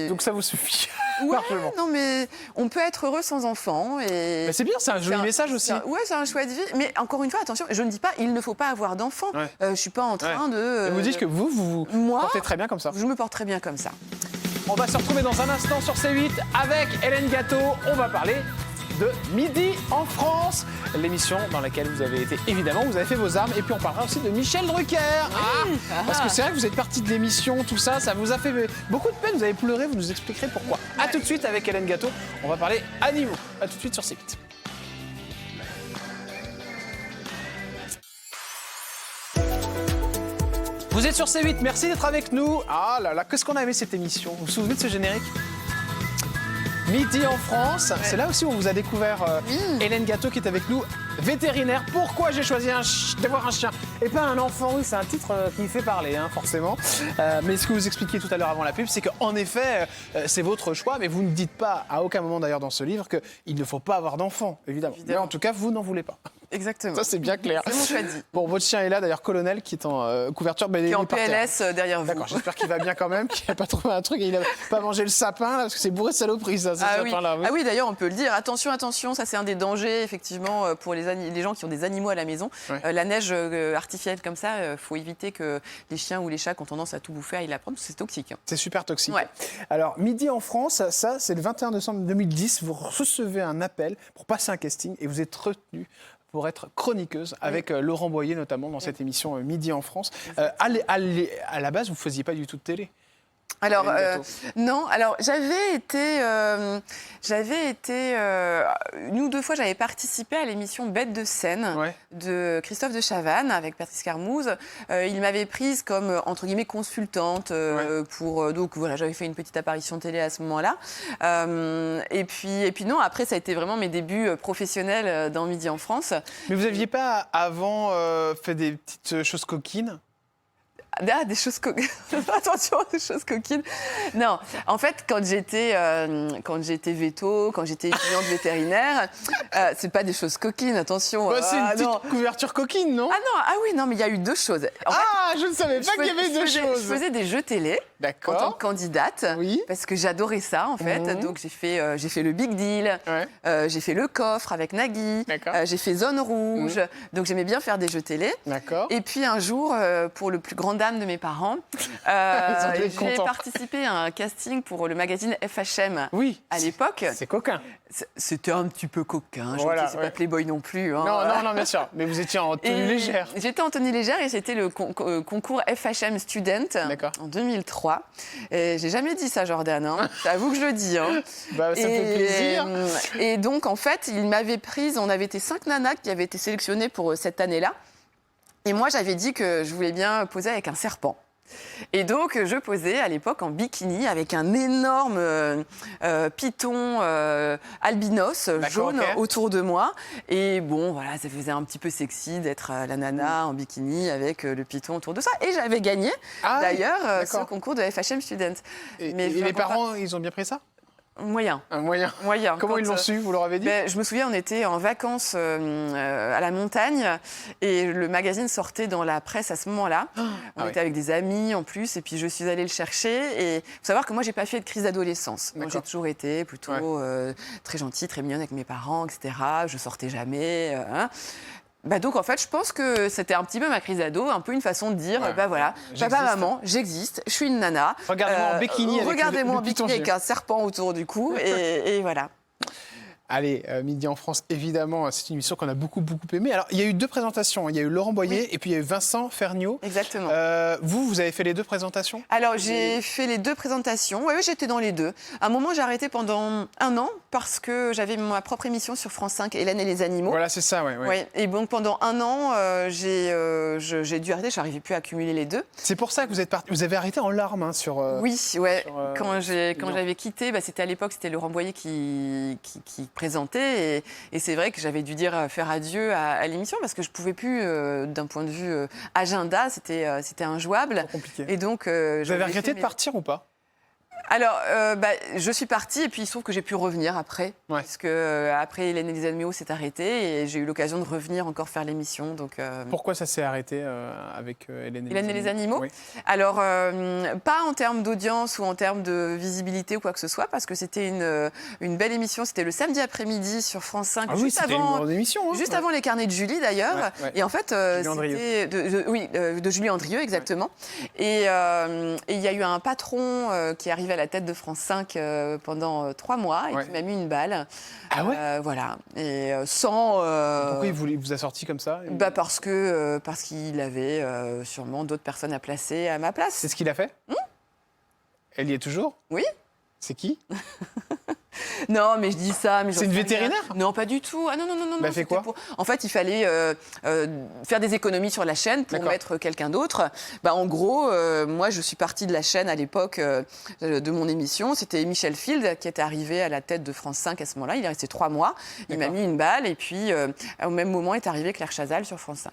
donc ça vous suffit. Ouais, non mais on peut être heureux sans enfant. Et c'est bien, c'est un joli message aussi. Oui, c'est un choix de vie. Mais encore une fois, attention, je ne dis pas il ne faut pas avoir d'enfant. Je ne suis pas en train de... Et vous dites que vous portez très bien comme ça. Je me porte très bien comme ça. On va se retrouver dans un instant sur C8 avec Hélène Gâteau. On va parler de Midi en France, l'émission dans laquelle vous avez été, évidemment, vous avez fait vos armes. Et puis on parlera aussi de Michel Drucker. Parce que c'est vrai que vous êtes partie de l'émission, tout ça, ça vous a fait beaucoup de peine. Vous avez pleuré, vous nous expliquerez pourquoi. A tout de suite avec Hélène Gâteau. On va parler animaux. A tout de suite sur C8. Vous êtes sur C8, merci d'être avec nous. Ah là là, qu'est-ce qu'on a aimé cette émission. Vous vous souvenez de ce générique? Midi en France, c'est là aussi où on vous a découvert Hélène Gâteau qui est avec nous, vétérinaire. Pourquoi j'ai choisi d'avoir un chien et pas un enfant? Oui, c'est un titre qui fait parler, forcément. Mais ce que vous expliquiez tout à l'heure avant la pub, c'est qu'en effet, c'est votre choix, mais vous ne dites pas, à aucun moment d'ailleurs dans ce livre, qu'il ne faut pas avoir d'enfant, évidemment. Mais en tout cas, vous n'en voulez pas. Exactement. Ça, c'est bien clair. C'est mon choix de vie. Bon, votre chien est là, d'ailleurs, Colonel, qui est en couverture. Qui est en PLS derrière vous. D'accord, j'espère qu'il va bien quand même, qu'il n'a pas trouvé un truc et il n'a pas mangé le sapin, là, parce que c'est bourré de saloperies, ça, ce sapin-là. Ah oui, d'ailleurs, on peut le dire. Attention, ça, c'est un des dangers, effectivement, pour les gens qui ont des animaux à la maison. La neige artificielle comme ça, il faut éviter que les chiens ou les chats qui ont tendance à tout bouffer aillent la prendre, parce que c'est toxique. C'est super toxique. Alors, Midi en France, ça, c'est le 21 décembre 2010. Vous recevez un appel pour passer un casting et vous êtes retenu pour être chroniqueuse avec Laurent Boyer, notamment, dans cette émission Midi en France. À la base, vous ne faisiez pas du tout de télé. Alors, non. Alors, j'avais été une ou deux fois, j'avais participé à l'émission Bête de scène de Christophe de Chavannes avec Patrice Carmouze. Il m'avait prise comme, entre guillemets, consultante donc voilà, j'avais fait une petite apparition télé à ce moment-là. Et puis non, après, ça a été vraiment mes débuts professionnels dans Midi en France. Mais vous n'aviez pas, avant, fait des petites choses coquines? Ah, des choses coquines. Attention, des choses coquines. Non, en fait, quand j'étais véto, quand j'étais étudiante vétérinaire, c'est pas des choses coquines, attention. C'est une petite couverture coquine, non? Oui, non, mais il y a eu 2 choses. Je ne savais pas qu'il y avait 2 choses. Je faisais des jeux télé en tant que candidate, parce que j'adorais ça, en fait. Donc, j'ai fait le Big Deal, j'ai fait le coffre avec Nagui, j'ai fait Zone Rouge. Donc, j'aimais bien faire des jeux télé. Et puis, un jour, pour le plus grand dame de mes parents, j'ai participé à un casting pour le magazine FHM à l'époque. C'est coquin. C'était un petit peu coquin. C'est pas Playboy non plus. Non, bien sûr. Mais vous étiez en tenue légère. J'étais en tenue légère et c'était le concours FHM Student en 2003. Et j'ai jamais dit ça, Jordan. J'avoue que je le dis. Ça fait plaisir. Et donc, en fait, il m'avait prise. On avait été 5 nanas qui avaient été sélectionnées pour cette année-là. Et moi, j'avais dit que je voulais bien poser avec un serpent. Et donc, je posais à l'époque en bikini avec un énorme python albinos jaune autour de moi. Et bon, voilà, ça faisait un petit peu sexy d'être la nana en bikini avec le python autour de ça. Et j'avais gagné, d'ailleurs, ce concours de FHM Student. Et les parents, ils ont bien pris ça? Moyen. Un moyen. Moyen. Comment ils l'ont su? Vous leur avez dit? Je me souviens, on était en vacances à la montagne et le magazine sortait dans la presse à ce moment-là. On était avec des amis en plus et puis je suis allée le chercher. Et il faut savoir que moi, j'ai pas fait de crise d'adolescence. Moi, j'ai toujours été plutôt très gentille, très mignonne avec mes parents, etc. Je sortais jamais. Donc en fait, je pense que c'était un petit peu ma crise d'ado, un peu une façon de dire, voilà, papa, maman, j'existe, je suis une nana. Regardez-moi en bikini avec un serpent autour du cou et voilà. Allez, Midi en France, évidemment, c'est une émission qu'on a beaucoup aimée. Alors, il y a eu 2 présentations. Il y a eu Laurent Boyer et puis il y a eu Vincent Ferniaud. Exactement. Vous avez fait les 2 présentations? Alors, j'ai fait les 2 présentations. Oui, j'étais dans les 2. À un moment, j'ai arrêté pendant 1 an parce que j'avais ma propre émission sur France 5, Hélène et les animaux. Voilà, c'est ça, oui. Et donc, pendant 1 an, j'ai dû arrêter. Je n'arrivais plus à cumuler les 2. C'est pour ça que vous êtes parti. Vous avez arrêté en larmes sur... Oui, ouais. Quand j'avais quitté, c'était à l'époque, c'était Laurent Boyer qui présenté et c'est vrai que j'avais dû dire faire adieu à l'émission parce que je pouvais plus d'un point de vue agenda, c'était injouable. Trop compliqué. Et donc vous avez regretté de partir ou pas? Alors, je suis partie et puis il se trouve que j'ai pu revenir après. Parce que après Hélène et les animaux s'est arrêté et j'ai eu l'occasion de revenir encore faire l'émission. Donc, pourquoi ça s'est arrêté avec Hélène et les animaux? Alors, pas en termes d'audience ou en termes de visibilité ou quoi que ce soit, parce que c'était une belle émission. C'était le samedi après-midi sur France 5, juste avant les carnets de Julie d'ailleurs. Et en fait, c'était de Julie Andrieux, exactement. Et il y a eu un patron qui est arrivé à la tête de France 5 pendant 3 mois et qui m'a mis une balle. Ah ouais? Voilà. Et sans... Pourquoi il vous a sorti comme ça? Parce qu'il avait sûrement d'autres personnes à placer à ma place. C'est ce qu'il a fait? Elle y est toujours? Oui. C'est qui? Non, mais je dis ça. C'est une vétérinaire? Non, pas du tout. Ah non. Elle fait quoi? En fait, il fallait faire des économies sur la chaîne pour mettre quelqu'un d'autre. En gros, moi, je suis partie de la chaîne à l'époque de mon émission. C'était Michel Field qui était arrivé à la tête de France 5 à ce moment-là. Il est resté 3 mois. Il m'a mis une balle et puis au même moment est arrivé Claire Chazal sur France 5.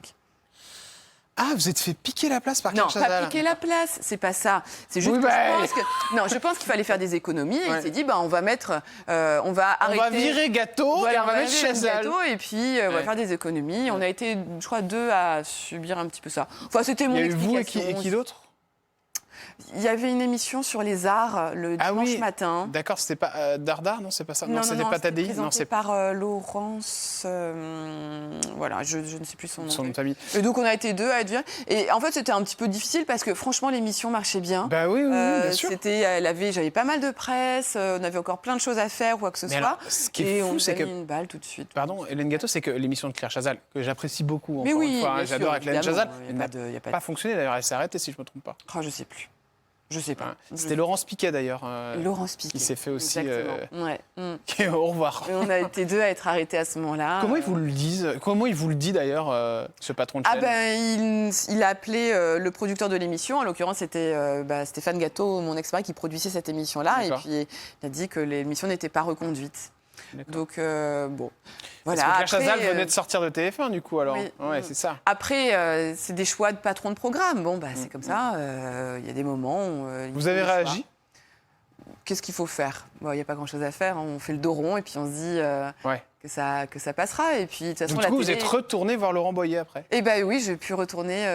Ah, vous êtes fait piquer la place par Claire Chazal? Non, pas piquer la place, c'est pas ça. C'est juste je pense qu'il fallait faire des économies. Et il s'est dit, on va mettre, on va arrêter. On va virer Gâteau et on va mettre Chazal. Et puis, on va faire des économies. On a été, je crois, 2 à subir un petit peu ça. Enfin, c'était mon explication. Il y a eu vous et qui d'autre? Il y avait une émission sur les arts le dimanche matin. D'accord, c'était pas Dardar, non, c'est pas ça. Non, c'était pas Tadei. Non, c'est par Laurence. Voilà, je ne sais plus son nom de famille. Et donc on a été 2 à être virés. Et en fait, c'était un petit peu difficile parce que franchement, l'émission marchait bien. Bah oui, bien sûr. J'avais pas mal de presse, on avait encore plein de choses à faire, quoi que ce soit. Alors, ce qui est fou, c'est que une balle tout de suite. Pardon, Hélène Gâteau, c'est que l'émission de Claire Chazal, que j'apprécie beaucoup. Mais oui, j'adore avec Hélène Chazal. Elle n'a pas fonctionné d'ailleurs, elle s'est arrêtée si je me trompe pas. Oh, je sais plus. Je sais pas. C'était Laurence Piquet d'ailleurs. Laurence Piquet. Il s'est fait aussi. Au revoir. Et on a été 2 à être arrêtés à ce moment-là. Comment ils vous le disent? Comment il vous le dit d'ailleurs, ce patron de chaîne? Il a appelé le producteur de l'émission. En l'occurrence, c'était Stéphane Gâteau, mon ex-mari, qui produisait cette émission-là. Et puis, il a dit que l'émission n'était pas reconduite. Donc, voilà. Parce que Claire Chazal venait de sortir de TF1, du coup, alors. Oui. C'est ça. Après, c'est des choix de patron de programme. C'est comme ça. Il y a des moments où... Vous avez réagi? Qu'est-ce qu'il faut faire? Il n'y a pas grand-chose à faire. On fait le dos rond et puis on se dit que ça passera. Et puis, de toute façon, du coup, vous êtes retourné voir Laurent Boyer après? Oui, j'ai pu retourner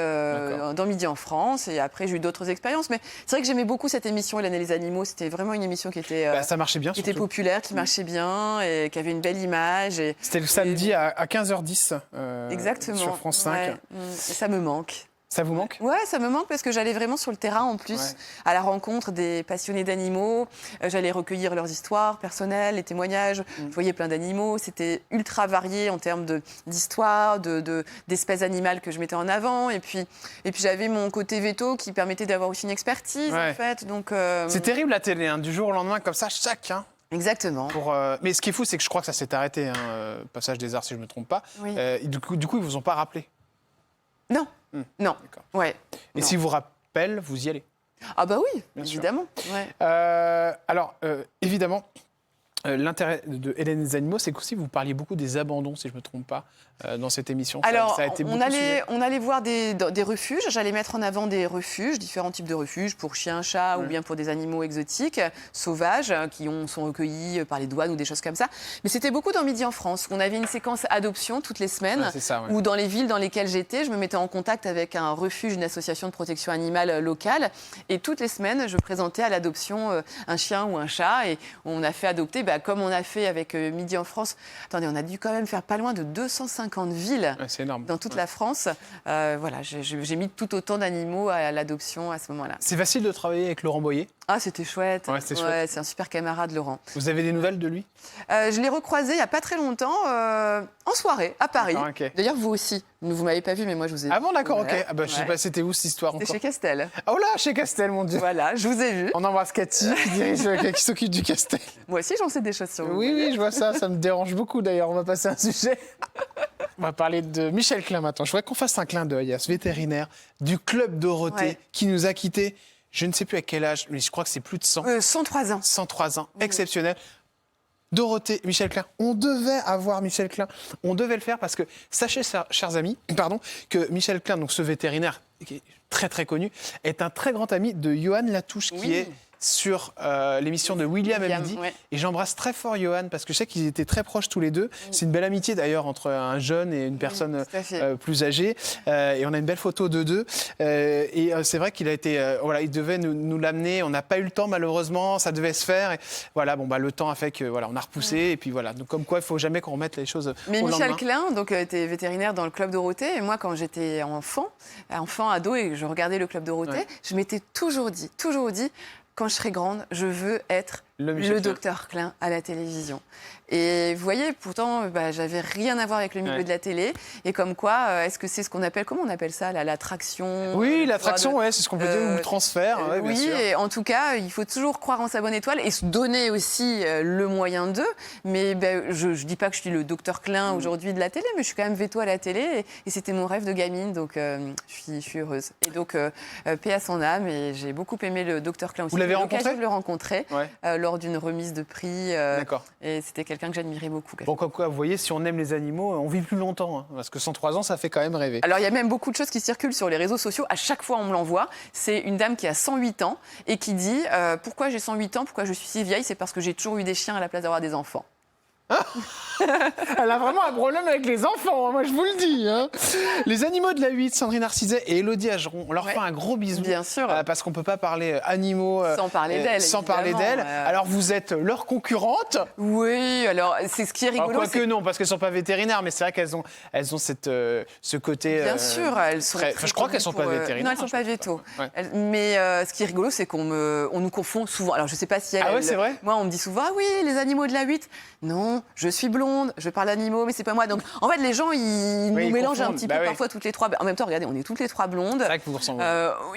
dans Midi en France. Et après, j'ai eu d'autres expériences. Mais c'est vrai que j'aimais beaucoup cette émission, Hélène et les animaux. C'était vraiment une émission qui était, ça marchait bien, qui était populaire, qui marchait bien et qui avait une belle image. C'était le samedi à 15h10 exactement. Sur France 5. Et ça me manque. Ça vous manque? Ouais, ça me manque parce que j'allais vraiment sur le terrain en plus, à la rencontre des passionnés d'animaux. J'allais recueillir leurs histoires personnelles, les témoignages. Je voyais plein d'animaux. C'était ultra varié en termes d'histoire, d'espèces animales que je mettais en avant. Et puis j'avais mon côté veto qui permettait d'avoir aussi une expertise, en fait. Donc, c'est terrible la télé, du jour au lendemain, comme ça, chaque. Exactement. Mais ce qui est fou, c'est que je crois que ça s'est arrêté, Passage des Arts, si je ne me trompe pas. Du coup, ils ne vous ont pas rappelé? Non. Non. Et si vous rappelle, vous y allez? Ah bah oui, bien évidemment. Alors, évidemment, l'intérêt de Hélène et les animaux, c'est qu'aussi vous parliez beaucoup des abandons, si je ne me trompe pas, dans cette émission? Alors, ça a été on allait voir des refuges. J'allais mettre en avant des refuges, différents types de refuges pour chiens, chats ou bien pour des animaux exotiques, sauvages, qui sont recueillis par les douanes ou des choses comme ça. Mais c'était beaucoup dans Midi en France. On avait une séquence adoption toutes les semaines, où dans les villes dans lesquelles j'étais, je me mettais en contact avec un refuge, une association de protection animale locale. Et toutes les semaines, je présentais à l'adoption un chien ou un chat. Et on a fait adopter, comme on a fait avec Midi en France. Attendez, on a dû quand même faire pas loin de 250 villes dans toute la France. Voilà, j'ai mis tout autant d'animaux à l'adoption à ce moment-là. C'est facile de travailler avec Laurent Boyer? Ah, c'était chouette. Ouais, chouette. C'est un super camarade, Laurent. Vous avez des nouvelles de lui? Je l'ai recroisé il n'y a pas très longtemps, en soirée, à Paris. Okay. D'ailleurs, vous aussi. Vous ne m'avez pas vu, mais moi, je vous ai vu. Ah bon, d'accord, ok. Je sais pas, c'était où cette histoire encore? C'était chez Castel. Oh là, chez Castel, mon Dieu. Voilà, je vous ai vu. On embrasse Cathy, qui s'occupe du Castel. Moi aussi, j'en sais des choses sur vous. Oui, je vois ça. Ça me dérange beaucoup, d'ailleurs. On va passer à un sujet. On va parler de Michel Klein maintenant. Je voudrais qu'on fasse un clin d'œil à ce vétérinaire du Club Dorothée qui nous a quittés. Je ne sais plus à quel âge, mais je crois que c'est plus de 100. 103 ans. 103 ans, exceptionnel. Dorothée, Michel Klein. On devait avoir Michel Klein. On devait le faire parce que, sachez, chers amis, que Michel Klein, donc ce vétérinaire qui est très très connu, est un très grand ami de Johan Latouche, qui est sur l'émission de William à midi. Et j'embrasse très fort Johan parce que je sais qu'ils étaient très proches tous les deux. C'est une belle amitié d'ailleurs entre un jeune et une personne plus âgée. Et on a une belle photo d'eux deux. Et c'est vrai qu'il a été, il devait nous l'amener. On n'a pas eu le temps malheureusement. Ça devait se faire. Et voilà, le temps a fait que on a repoussé. Et puis voilà. Donc comme quoi, il faut jamais qu'on remette les choses. Mais Michel Klein, donc était vétérinaire dans le Club Dorothée. Et moi, quand j'étais enfant, ado, et que je regardais le Club Dorothée, je m'étais toujours dit. Quand je serai grande, je veux être le docteur Klein à la télévision. Et vous voyez, pourtant, j'avais rien à voir avec le milieu de la télé. Et comme quoi, est-ce que c'est ce qu'on appelle, comment on appelle ça, l'attraction? Oui, l'attraction, c'est ce qu'on peut dire, ou le transfert. Bien sûr. Et en tout cas, il faut toujours croire en sa bonne étoile et se donner aussi le moyen d'eux. Mais je ne dis pas que je suis le docteur Klein aujourd'hui de la télé, mais je suis quand même veto à la télé. Et c'était mon rêve de gamine, donc je suis heureuse. Et donc, paix à son âme. Et j'ai beaucoup aimé le docteur Klein aussi. Vous l'avez rencontré? J'ai eu l'occasion de le rencontrer lors d'une remise de prix. D'accord. Et c'était quelqu'un que j'admirais beaucoup. Bon, comme quoi, vous voyez, si on aime les animaux, on vit plus longtemps. Parce que 103 ans, ça fait quand même rêver. Alors, il y a même beaucoup de choses qui circulent sur les réseaux sociaux. À chaque fois, on me l'envoie. C'est une dame qui a 108 ans et qui dit pourquoi j'ai 108 ans, pourquoi je suis si vieille? C'est parce que j'ai toujours eu des chiens à la place d'avoir des enfants. Elle a vraiment un problème avec les enfants, moi je vous le dis. Les animaux de la 8, Sandrine Arcizet et Élodie Ageron, on leur fait un gros bisou. Bien sûr. Parce qu'on ne peut pas parler animaux sans parler d'elles. Alors vous êtes leur concurrente? Oui, alors c'est ce qui est rigolo. Quoique non, parce qu'elles ne sont pas vétérinaires, mais c'est vrai qu'elles ont ce côté. Bien sûr, elles sont. Je crois qu'elles ne sont pas vétérinaires. Non, elles ne sont pas véto. Mais ce qui est rigolo, c'est qu'on nous confond souvent. Alors je ne sais pas si elles. Ah ouais, c'est vrai? Moi, on me dit souvent oui, les animaux de la 8. Non, je suis blonde, je parle d'animaux, mais c'est pas moi. Donc, en fait, les gens, ils nous mélangent un petit peu parfois toutes les trois. En même temps, regardez, on est toutes les trois blondes. C'est vrai que vous ressemblez.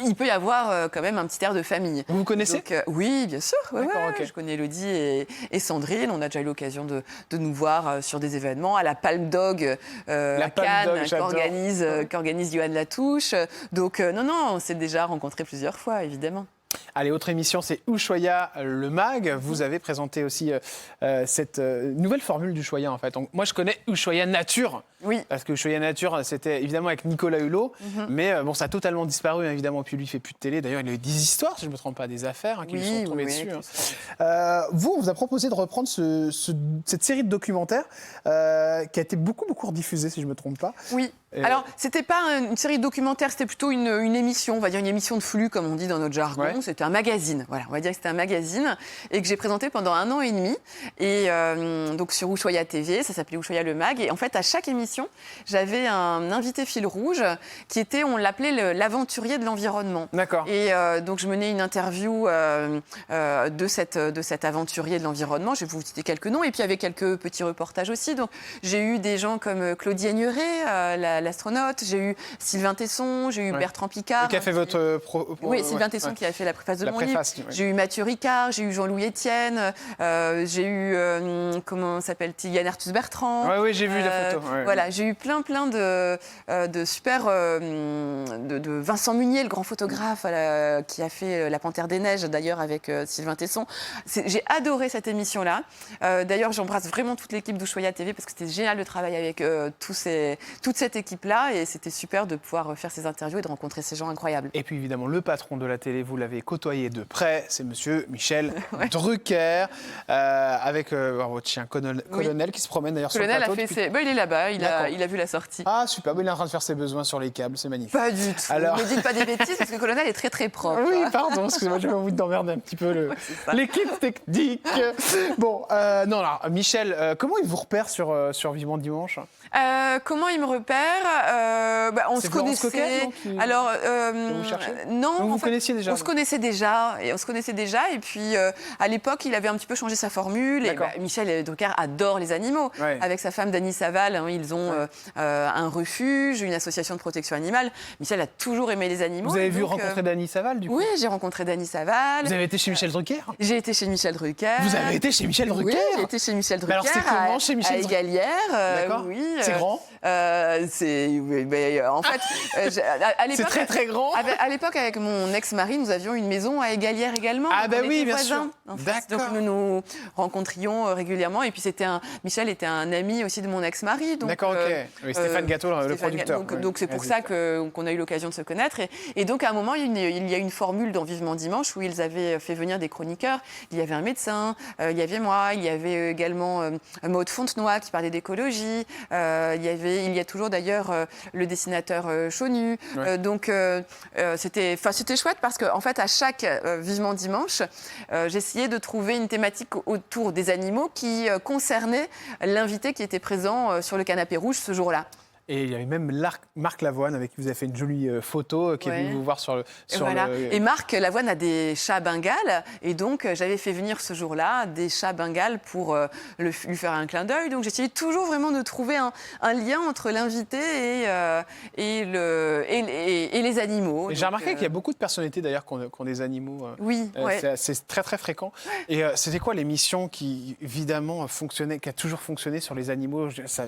Il peut y avoir quand même un petit air de famille. Vous connaissez? Donc, oui, bien sûr. Okay. Je connais Élodie et Sandrine. On a déjà eu l'occasion de nous voir sur des événements à la Palme Dog à Cannes, qu'organise Johan Latouche. Donc, non, on s'est déjà rencontrés plusieurs fois, évidemment. Allez, autre émission, c'est Ushuaïa le mag. Vous avez présenté aussi cette nouvelle formule d'Ushuaïa, en fait. Donc, moi, je connais Ushuaïa Nature. Oui. Parce que Ushuaïa Nature, c'était évidemment avec Nicolas Hulot. Mais ça a totalement disparu, évidemment. Puis lui, il ne fait plus de télé. D'ailleurs, il a eu des histoires, si je ne me trompe pas, des affaires qui lui sont tombées dessus. Vous, on vous a proposé de reprendre cette série de documentaires qui a été beaucoup rediffusée, si je ne me trompe pas. Oui. Alors, c'était pas une série de documentaires, c'était plutôt une émission, on va dire une émission de flux, comme on dit dans notre jargon. Ouais. C'était un magazine, voilà, on va dire que c'était un magazine, et que j'ai présenté pendant 1 an et demi, et donc sur Ushuaïa TV, ça s'appelait Ushuaïa le mag, et en fait, à chaque émission, j'avais un invité fil rouge, qui était, on l'appelait l'aventurier de l'environnement. D'accord. Et donc, je menais une interview de cet aventurier de l'environnement, je vais vous citer quelques noms, et puis il y avait quelques petits reportages aussi, donc j'ai eu des gens comme Claudie Aigneret, l'astronaute, j'ai eu Sylvain Tesson, j'ai eu Bertrand Picard. Qui a fait votre... Oui, Sylvain Tesson qui a fait la préface de mon livre. J'ai eu Mathieu Ricard, j'ai eu Jean-Louis Etienne, j'ai eu, comment s'appelle-t-il, Yann Arthus Bertrand. Oui, j'ai vu la photo. Voilà. Voilà, j'ai eu plein de super... de Vincent Munier, le grand photographe qui a fait La Panthère des Neiges, d'ailleurs, avec Sylvain Tesson. J'ai adoré cette émission-là. D'ailleurs, j'embrasse vraiment toute l'équipe d'Ushuaïa TV parce que c'était génial de travailler avec toute cette équipe-là et c'était super de pouvoir faire ces interviews et de rencontrer ces gens incroyables. Et puis évidemment, le patron de la télé, vous l'avez côtoyé de près, c'est monsieur Michel Drucker, avec votre chien Colonel qui se promène d'ailleurs sur le plateau. Il est là-bas, il a vu la sortie. Ah super, il est en train de faire ses besoins sur les câbles, c'est magnifique. Pas du tout, alors... ne dites pas des bêtises parce que Colonel est très très propre. Oui, pardon, excusez-moi, j'ai envie d'emmerder un petit peu l'équipe technique. Bon, non, alors, Michel, comment il vous repère sur Vivement Dimanche? Comment il me repère? On se connaissait. Coquette, alors, non, vous connaissiez déjà? On se connaissait déjà. Et puis, à l'époque, il avait un petit peu changé sa formule. Et, Michel Drucker adore les animaux. Ouais. Avec sa femme Dany Saval, ils ont un refuge, une association de protection animale. Michel a toujours aimé les animaux. Vous avez rencontrer Dany Saval, du coup? Oui, j'ai rencontré Dany Saval. Vous avez été chez Michel Drucker? J'ai été chez Michel Drucker. Vous avez été chez Michel Drucker? Oui, j'ai été chez Michel Drucker. Alors, c'est comment chez Michel Drucker? À Égalière. D'accord. Oui. C'est grand? En fait, à l'époque, c'est très très grand. À l'époque, avec mon ex-mari, nous avions une maison à Égalière également. Ah ben oui, bien sûr. Donc nous nous rencontrions régulièrement. Et puis Michel était un ami aussi de mon ex-mari. D'accord, ok. Oui, Stéphane Gâteau, le producteur. Donc c'est pour ça qu'on a eu l'occasion de se connaître. Et donc à un moment, il y a une formule dans Vivement Dimanche où ils avaient fait venir des chroniqueurs. Il y avait un médecin, il y avait moi, il y avait également Maud Fontenoy qui parlait d'écologie. Il y a toujours d'ailleurs le dessinateur Chonu. Ouais. C'était chouette parce qu'en fait, à chaque Vivement Dimanche, j'essayais de trouver une thématique autour des animaux qui concernait l'invité qui était présent sur le canapé rouge ce jour-là. Et il y avait même Marc Lavoine avec qui vous avez fait une jolie photo qui est venu vous voir sur le... Et Marc Lavoine a des chats bengales et donc j'avais fait venir ce jour-là des chats bengales pour lui faire un clin d'œil. Donc j'essayais toujours vraiment de trouver un lien entre l'invité et les animaux. Et j'ai remarqué qu'il y a beaucoup de personnalités d'ailleurs qui ont des animaux. Oui, c'est très très fréquent. Et c'était quoi l'émission qui évidemment fonctionnait, qui a toujours fonctionné sur les animaux? Ça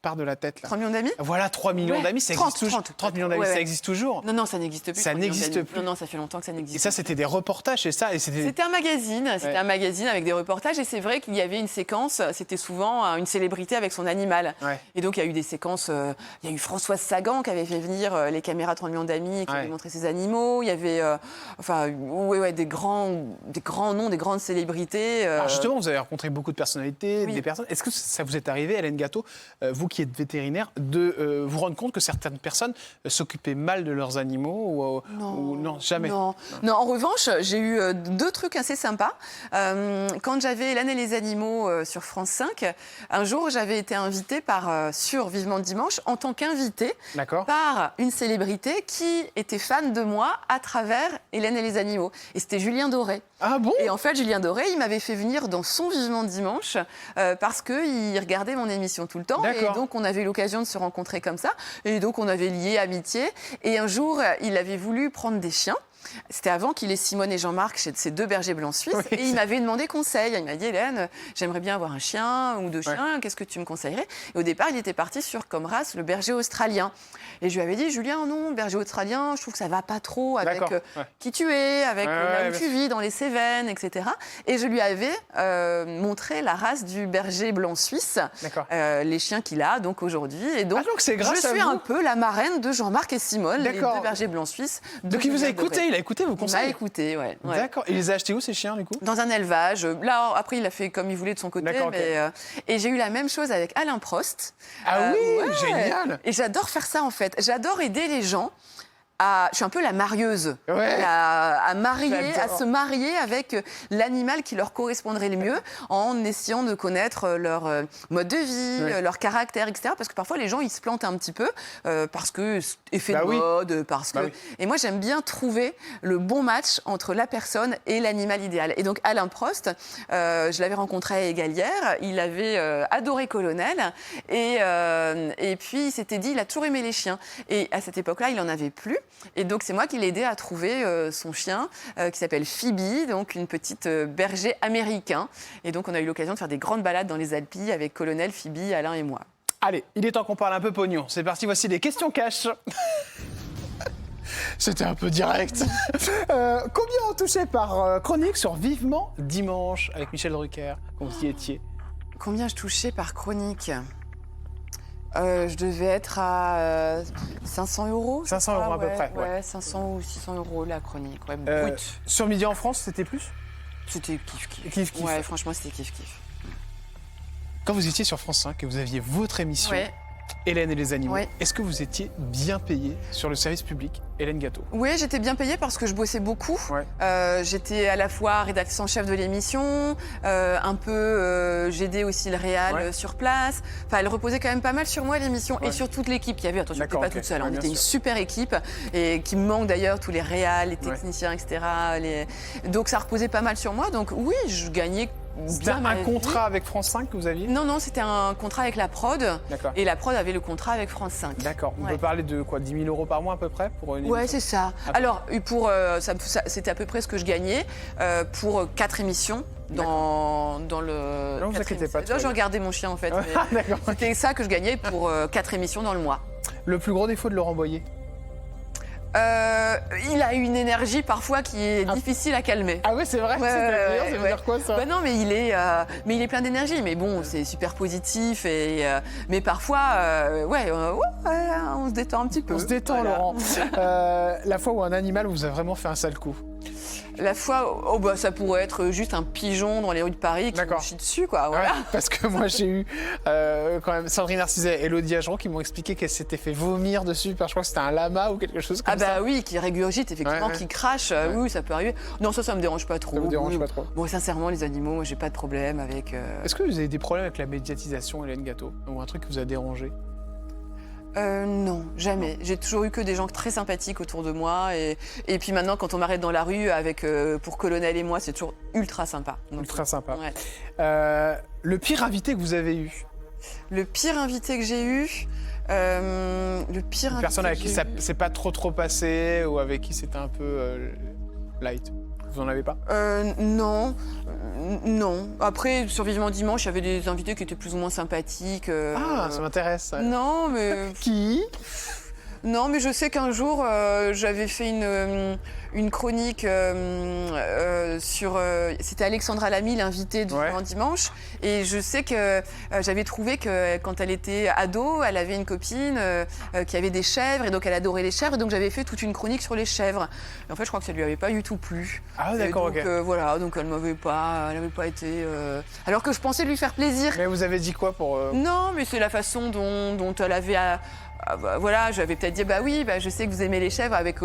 part de la tête là. 3 millions d'amis? Voilà, 3 millions d'amis, ça existe toujours. 30 millions d'amis, ça existe toujours. Non, ça n'existe plus. Ça n'existe plus. Non, ça fait longtemps que ça n'existe plus. Et ça, c'était des reportages, c'est ça? C'était un magazine. C'était un magazine avec des reportages. Et c'est vrai qu'il y avait une séquence, c'était souvent une célébrité avec son animal. Ouais. Et donc, il y a eu des séquences. Il y a eu Françoise Sagan qui avait fait venir les caméras 30 millions d'amis et qui avait montré ses animaux. Il y avait des grands noms, des grandes célébrités. Alors justement, vous avez rencontré beaucoup de personnalités, des personnes. Est-ce que ça vous est arrivé, Hélène Gâteau, vous qui êtes vétérinaire, de vous rendre compte que certaines personnes s'occupaient mal de leurs animaux ou non, jamais? Non, en revanche, j'ai eu 2 trucs assez sympas. Quand j'avais Hélène et les animaux sur France 5, un jour, j'avais été invitée sur Vivement Dimanche en tant qu'invitée par une célébrité qui était fan de moi à travers Hélène et les animaux. Et c'était Julien Doré. Ah bon? Et en fait, Julien Doré, il m'avait fait venir dans son Vivement Dimanche parce qu'il regardait mon émission tout le temps. Et donc, on avait eu l'occasion de se rencontrer comme ça. Et donc, on avait lié amitié. Et un jour, il avait voulu prendre des chiens. C'était avant qu'il ait Simone et Jean-Marc chez ses 2 bergers blancs suisses. Et il m'avait demandé conseil. Il m'a dit, Hélène, j'aimerais bien avoir un chien ou 2 chiens. Qu'est-ce que tu me conseillerais? Et au départ, il était parti sur comme race le berger australien. Et je lui avais dit, Julien, non, berger australien, je trouve que ça va pas trop avec qui tu es, avec là où tu vis, dans les Cévennes, etc. Et je lui avais montré la race du berger blanc suisse, les chiens qu'il a donc aujourd'hui. Et donc, je suis un peu la marraine de Jean-Marc et Simone, les 2 bergers blancs suisses. Donc il vous a écouté, il a écouté vos conseils? Il m'a écouté, ouais. D'accord. Et il les a achetés où, ces chiens, du coup? Dans un élevage. Là, après, il a fait comme il voulait de son côté. Et j'ai eu la même chose avec Alain Prost. Ah oui, génial. Et j'adore faire ça, en fait. J'adore aider les gens. Je suis un peu la marieuse, à se marier avec l'animal qui leur correspondrait le mieux en essayant de connaître leur mode de vie, leur caractère, etc. Parce que parfois, les gens, ils se plantent un petit peu parce que effet de mode, parce que... Et moi, j'aime bien trouver le bon match entre la personne et l'animal idéal. Et donc, Alain Prost, je l'avais rencontré à Égalière, il avait adoré Colonel et puis il s'était dit, il a toujours aimé les chiens. Et à cette époque-là, il n'en avait plus. Et donc, c'est moi qui l'ai aidé à trouver son chien qui s'appelle Phoebe, donc une petite berger américain. Et donc, on a eu l'occasion de faire des grandes balades dans les Alpilles avec Colonel, Phoebe, Alain et moi. Allez, il est temps qu'on parle un peu pognon. C'est parti, voici les questions cash. C'était un peu direct. Combien on touchait par chronique sur Vivement Dimanche avec Michel Drucker, quand vous y étiez? Combien je touchais par chronique? Je devais être à 500 €. 500 € à peu près. Ouais, 500 ou 600 € la chronique, ouais, brut. Sur Midi en France, c'était plus? C'était kiff-kiff. Kiff-kiff. Ouais, franchement, c'était kiff-kiff. Quand vous étiez sur France 5 et vous aviez votre émission, Ouais. Hélène et les animaux, Ouais. est-ce que vous étiez bien payée sur le service public Hélène Gâteau? Oui, j'étais bien payée parce que je bossais beaucoup. Ouais. J'étais à la fois rédactrice en chef de l'émission, j'aidais aussi le réal sur place. Enfin, elle reposait quand même pas mal sur moi, l'émission, et sur toute l'équipe qu'il y avait. Attention, je n'étais pas toute seule, on était une super équipe, et qui me manque d'ailleurs, tous les réals, les techniciens, etc. Donc ça reposait pas mal sur moi, donc oui, je gagnais. C'était un contrat avec France 5 que vous aviez? Non, c'était un contrat avec la prod. D'accord. Et la prod avait le contrat avec France 5. D'accord. On peut parler de quoi, 10 000 € par mois à peu près pour une émission? Ouais, c'est ça. Alors, c'était à peu près ce que je gagnais pour 4 émissions dans le. Non, vous inquiétez pas. Là, je regardais mon chien en fait. D'accord. C'était ça que je gagnais pour 4 émissions dans le mois. Le plus gros défaut de Laurent Boyer? Il a une énergie parfois qui est difficile à calmer. Ah ouais, c'est vrai. Ça veut dire quoi ça? Bah non, mais il est plein d'énergie. Mais bon, c'est super positif. Mais parfois, on se détend un petit peu. On se détend, voilà. Laurent. La fois où un animal vous a vraiment fait un sale coup? La fois, ça pourrait être juste un pigeon dans les rues de Paris qui me chie dessus, quoi. Voilà. Ouais, parce que moi, j'ai eu quand même Sandrine Narcizet et Elodie Ageron qui m'ont expliqué qu'elle s'était fait vomir dessus par, je crois que c'était un lama ou quelque chose comme ça. Ah bah oui, qui régurgite, effectivement, qui crache. Oui, ça peut arriver. Non, ça me dérange pas trop. Ça vous dérange pas trop? Bon, sincèrement, les animaux, moi, j'ai pas de problème avec... Est-ce que vous avez des problèmes avec la médiatisation, Hélène Gâteau? Ou un truc qui vous a dérangé? Non, jamais. J'ai toujours eu que des gens très sympathiques autour de moi. Et puis maintenant, quand on m'arrête dans la rue pour Colonel et moi, c'est toujours ultra sympa. Donc, ultra sympa. Ouais. Le pire invité que vous avez eu? Le pire invité que j'ai eu... Une personne avec qui ça s'est pas trop passé ou avec qui c'était un peu light? Vous en avez pas? Non. Après, sur Vivement Dimanche, il y avait des invités qui étaient plus ou moins sympathiques. Ça m'intéresse. Non, mais... Qui? Non, mais je sais qu'un jour, j'avais fait une chronique sur... c'était Alexandra Lamy, l'invitée de Vivement Dimanche. Et je sais que j'avais trouvé que quand elle était ado, elle avait une copine qui avait des chèvres. Et donc, elle adorait les chèvres. Et donc, j'avais fait toute une chronique sur les chèvres. Et en fait, je crois que ça lui avait pas du tout plu. Ah, d'accord, ok. Voilà, donc elle n'avait pas été... Alors que je pensais lui faire plaisir. Mais vous avez dit quoi pour... Non, mais c'est la façon dont elle avait... Voilà, j'avais peut-être dit, je sais que vous aimez les chèvres avec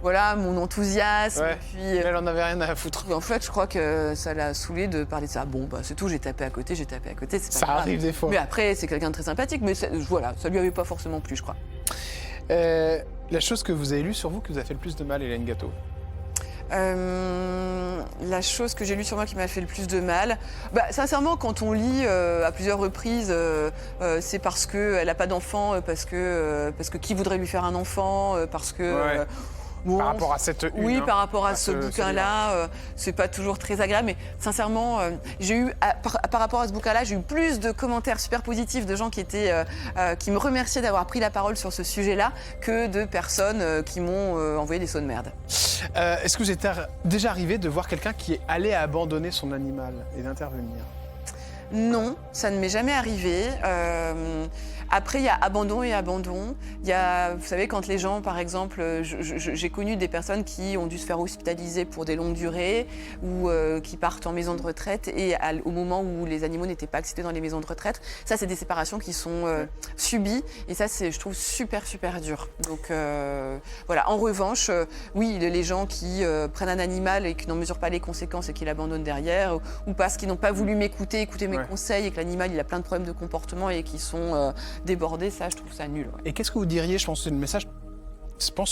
voilà, mon enthousiasme. Ouais. Puis, mais elle en avait rien à foutre. En fait, je crois que ça l'a saoulée de parler de ça. Bon, c'est tout, j'ai tapé à côté, c'est pas ça grave. Arrive des fois. Mais après, c'est quelqu'un de très sympathique, mais voilà, ça lui avait pas forcément plu, je crois. La chose que vous avez lue sur vous qui vous a fait le plus de mal, Hélène Gâteau? La chose que j'ai lue sur moi qui m'a fait le plus de mal, sincèrement, quand on lit à plusieurs reprises, c'est parce qu'elle n'a pas d'enfant, parce que qui voudrait lui faire un enfant, parce que... par rapport à cette une. Oui, par rapport à ce bouquin-là, c'est pas toujours très agréable. Mais sincèrement, j'ai eu, par rapport à ce bouquin-là, j'ai eu plus de commentaires super positifs de gens qui me remerciaient d'avoir pris la parole sur ce sujet-là que de personnes qui m'ont envoyé des sauts de merde. Est-ce que vous êtes déjà arrivé de voir quelqu'un qui est allé abandonner son animal et d'intervenir? Non, ça ne m'est jamais arrivé. Après, il y a abandon et abandon. Il y a, vous savez, quand les gens, par exemple, j'ai connu des personnes qui ont dû se faire hospitaliser pour des longues durées ou qui partent en maison de retraite et au moment où les animaux n'étaient pas acceptés dans les maisons de retraite. Ça, c'est des séparations qui sont subies et ça, c'est, je trouve, super, super dur. Donc, voilà. En revanche, oui, les gens qui prennent un animal et qui n'en mesurent pas les conséquences et qui l'abandonnent derrière ou parce qu'ils n'ont pas voulu écouter mes conseils et que l'animal, il a plein de problèmes de comportement et qui sont... débordés, ça, je trouve ça nul. Ouais. Et qu'est-ce que vous diriez, je pense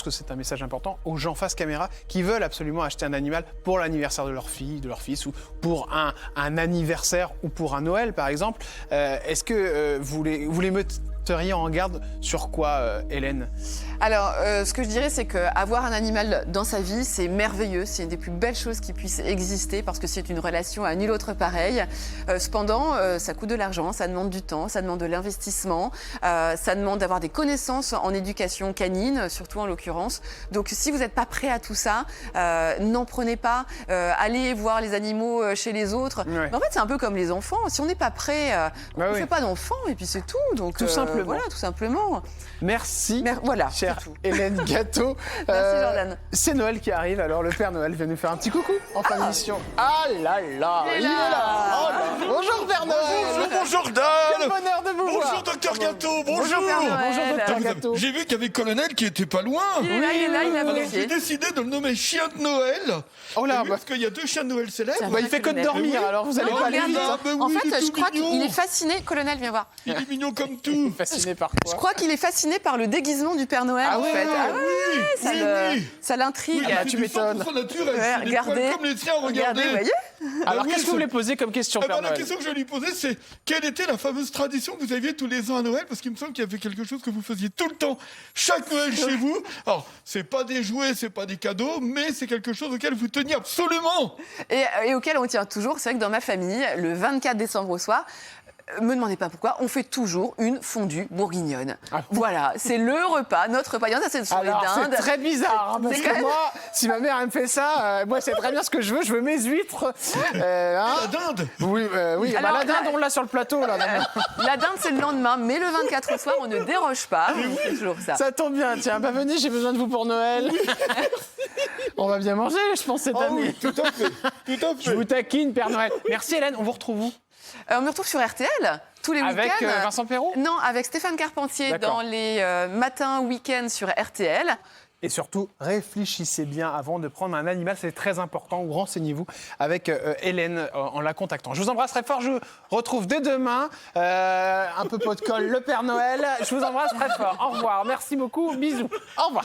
que c'est un message important, aux gens face caméra qui veulent absolument acheter un animal pour l'anniversaire de leur fille, de leur fils, ou pour un anniversaire ou pour un Noël, par exemple. Est-ce que vous les metteriez en garde sur quoi, Hélène? Alors, ce que je dirais, c'est qu'avoir un animal dans sa vie, c'est merveilleux. C'est une des plus belles choses qui puissent exister parce que c'est une relation à nul autre pareil. Cependant, ça coûte de l'argent, ça demande du temps, ça demande de l'investissement, ça demande d'avoir des connaissances en éducation canine, surtout en l'occurrence. Donc, si vous n'êtes pas prêt à tout ça, n'en prenez pas. Allez voir les animaux chez les autres. Ouais. Mais en fait, c'est un peu comme les enfants. Si on n'est pas prêt, on ne fait pas d'enfants et puis c'est tout. Donc, tout simplement. Voilà, tout simplement. Merci, Voilà, chère c'est tout. Hélène Gâteau. Merci, Jordan. C'est Noël qui arrive, alors le Père Noël vient nous faire un petit coucou en fin d'émission. Ah là là, Il est il est là. là. Oh là. Bonjour Père Noël. Bonjour Quel Dan. bonheur de vous voir. Bonjour Docteur Gâteau, Bonjour, Père Noël. Bonjour Docteur Gâteau. J'ai vu qu'il y avait Colonel qui était pas loin. Il est là, il a Alors bloqué. j'ai décidé de le nommer Chien de Noël. Oh là, Parce qu'il y a 2 chiens de Noël célèbres. Tiens. Bah, il fait que de dormir, alors vous allez Non, pas aller regarde, vite. Ah, bah en oui, il est fait, je tout crois mignon. qu'il est fasciné. Colonel, viens voir. Il est mignon comme tout. Fasciné par Je quoi? crois qu'il est fasciné par le déguisement du Père Noël, Ah en ouais, fait. ah oui, ça oui, le- oui. ça l'intrigue. Oui, tu c'est du m'étonnes. 100% naturel. Ouais, C'est des regardez. poils comme les tiens, regardez. Regardez, vous voyez Alors oui, qu'est-ce que ça- vous voulez poser comme question, Eh Père ben, la Noël? question que je vais lui poser, c'est quelle était la fameuse tradition que vous aviez tous les ans à Noël? Parce qu'il me semble qu'il y avait quelque chose que vous faisiez tout le temps, chaque Noël chez vous. Alors, c'est pas des jouets, c'est pas des cadeaux, mais c'est quelque chose auquel vous teniez absolument. et auquel on tient toujours. C'est vrai que dans ma famille, le 24 décembre au soir, me demandez pas pourquoi, on fait toujours une fondue bourguignonne. Ah. Voilà, c'est le repas, notre repas. Il y en a, c'est sur les Alors, c'est dindes. très bizarre, hein, parce C'est que quand même- moi, si ma mère elle me fait ça, moi c'est très bien ce que je veux mes huîtres. Hein. La dinde. Oui, oui. Alors, Bah, la dinde, la- on l'a sur le plateau, là. maintenant. La dinde, c'est le lendemain, mais le 24 au soir, on ne déroge pas. C'est toujours ça. Ça tombe bien, tiens, bah venez, j'ai besoin de vous pour Noël. On va bien manger, je pense, cette Oh année. oui, tout à fait. Tout à Je fait. vous taquine, Père Noël. Merci Hélène, on vous retrouve où? On me retrouve sur RTL tous les Avec week-ends. Vincent Perrault? Non, avec Stéphane Carpentier D'accord. dans les matins week-ends sur RTL. Et surtout, réfléchissez bien avant de prendre un animal, c'est très important. Renseignez-vous avec Hélène en la contactant. Je vous embrasse très fort, je vous retrouve dès demain. Un peu pot de colle, le Père Noël. Je vous embrasse très fort. Au revoir, merci beaucoup, bisous. Au revoir.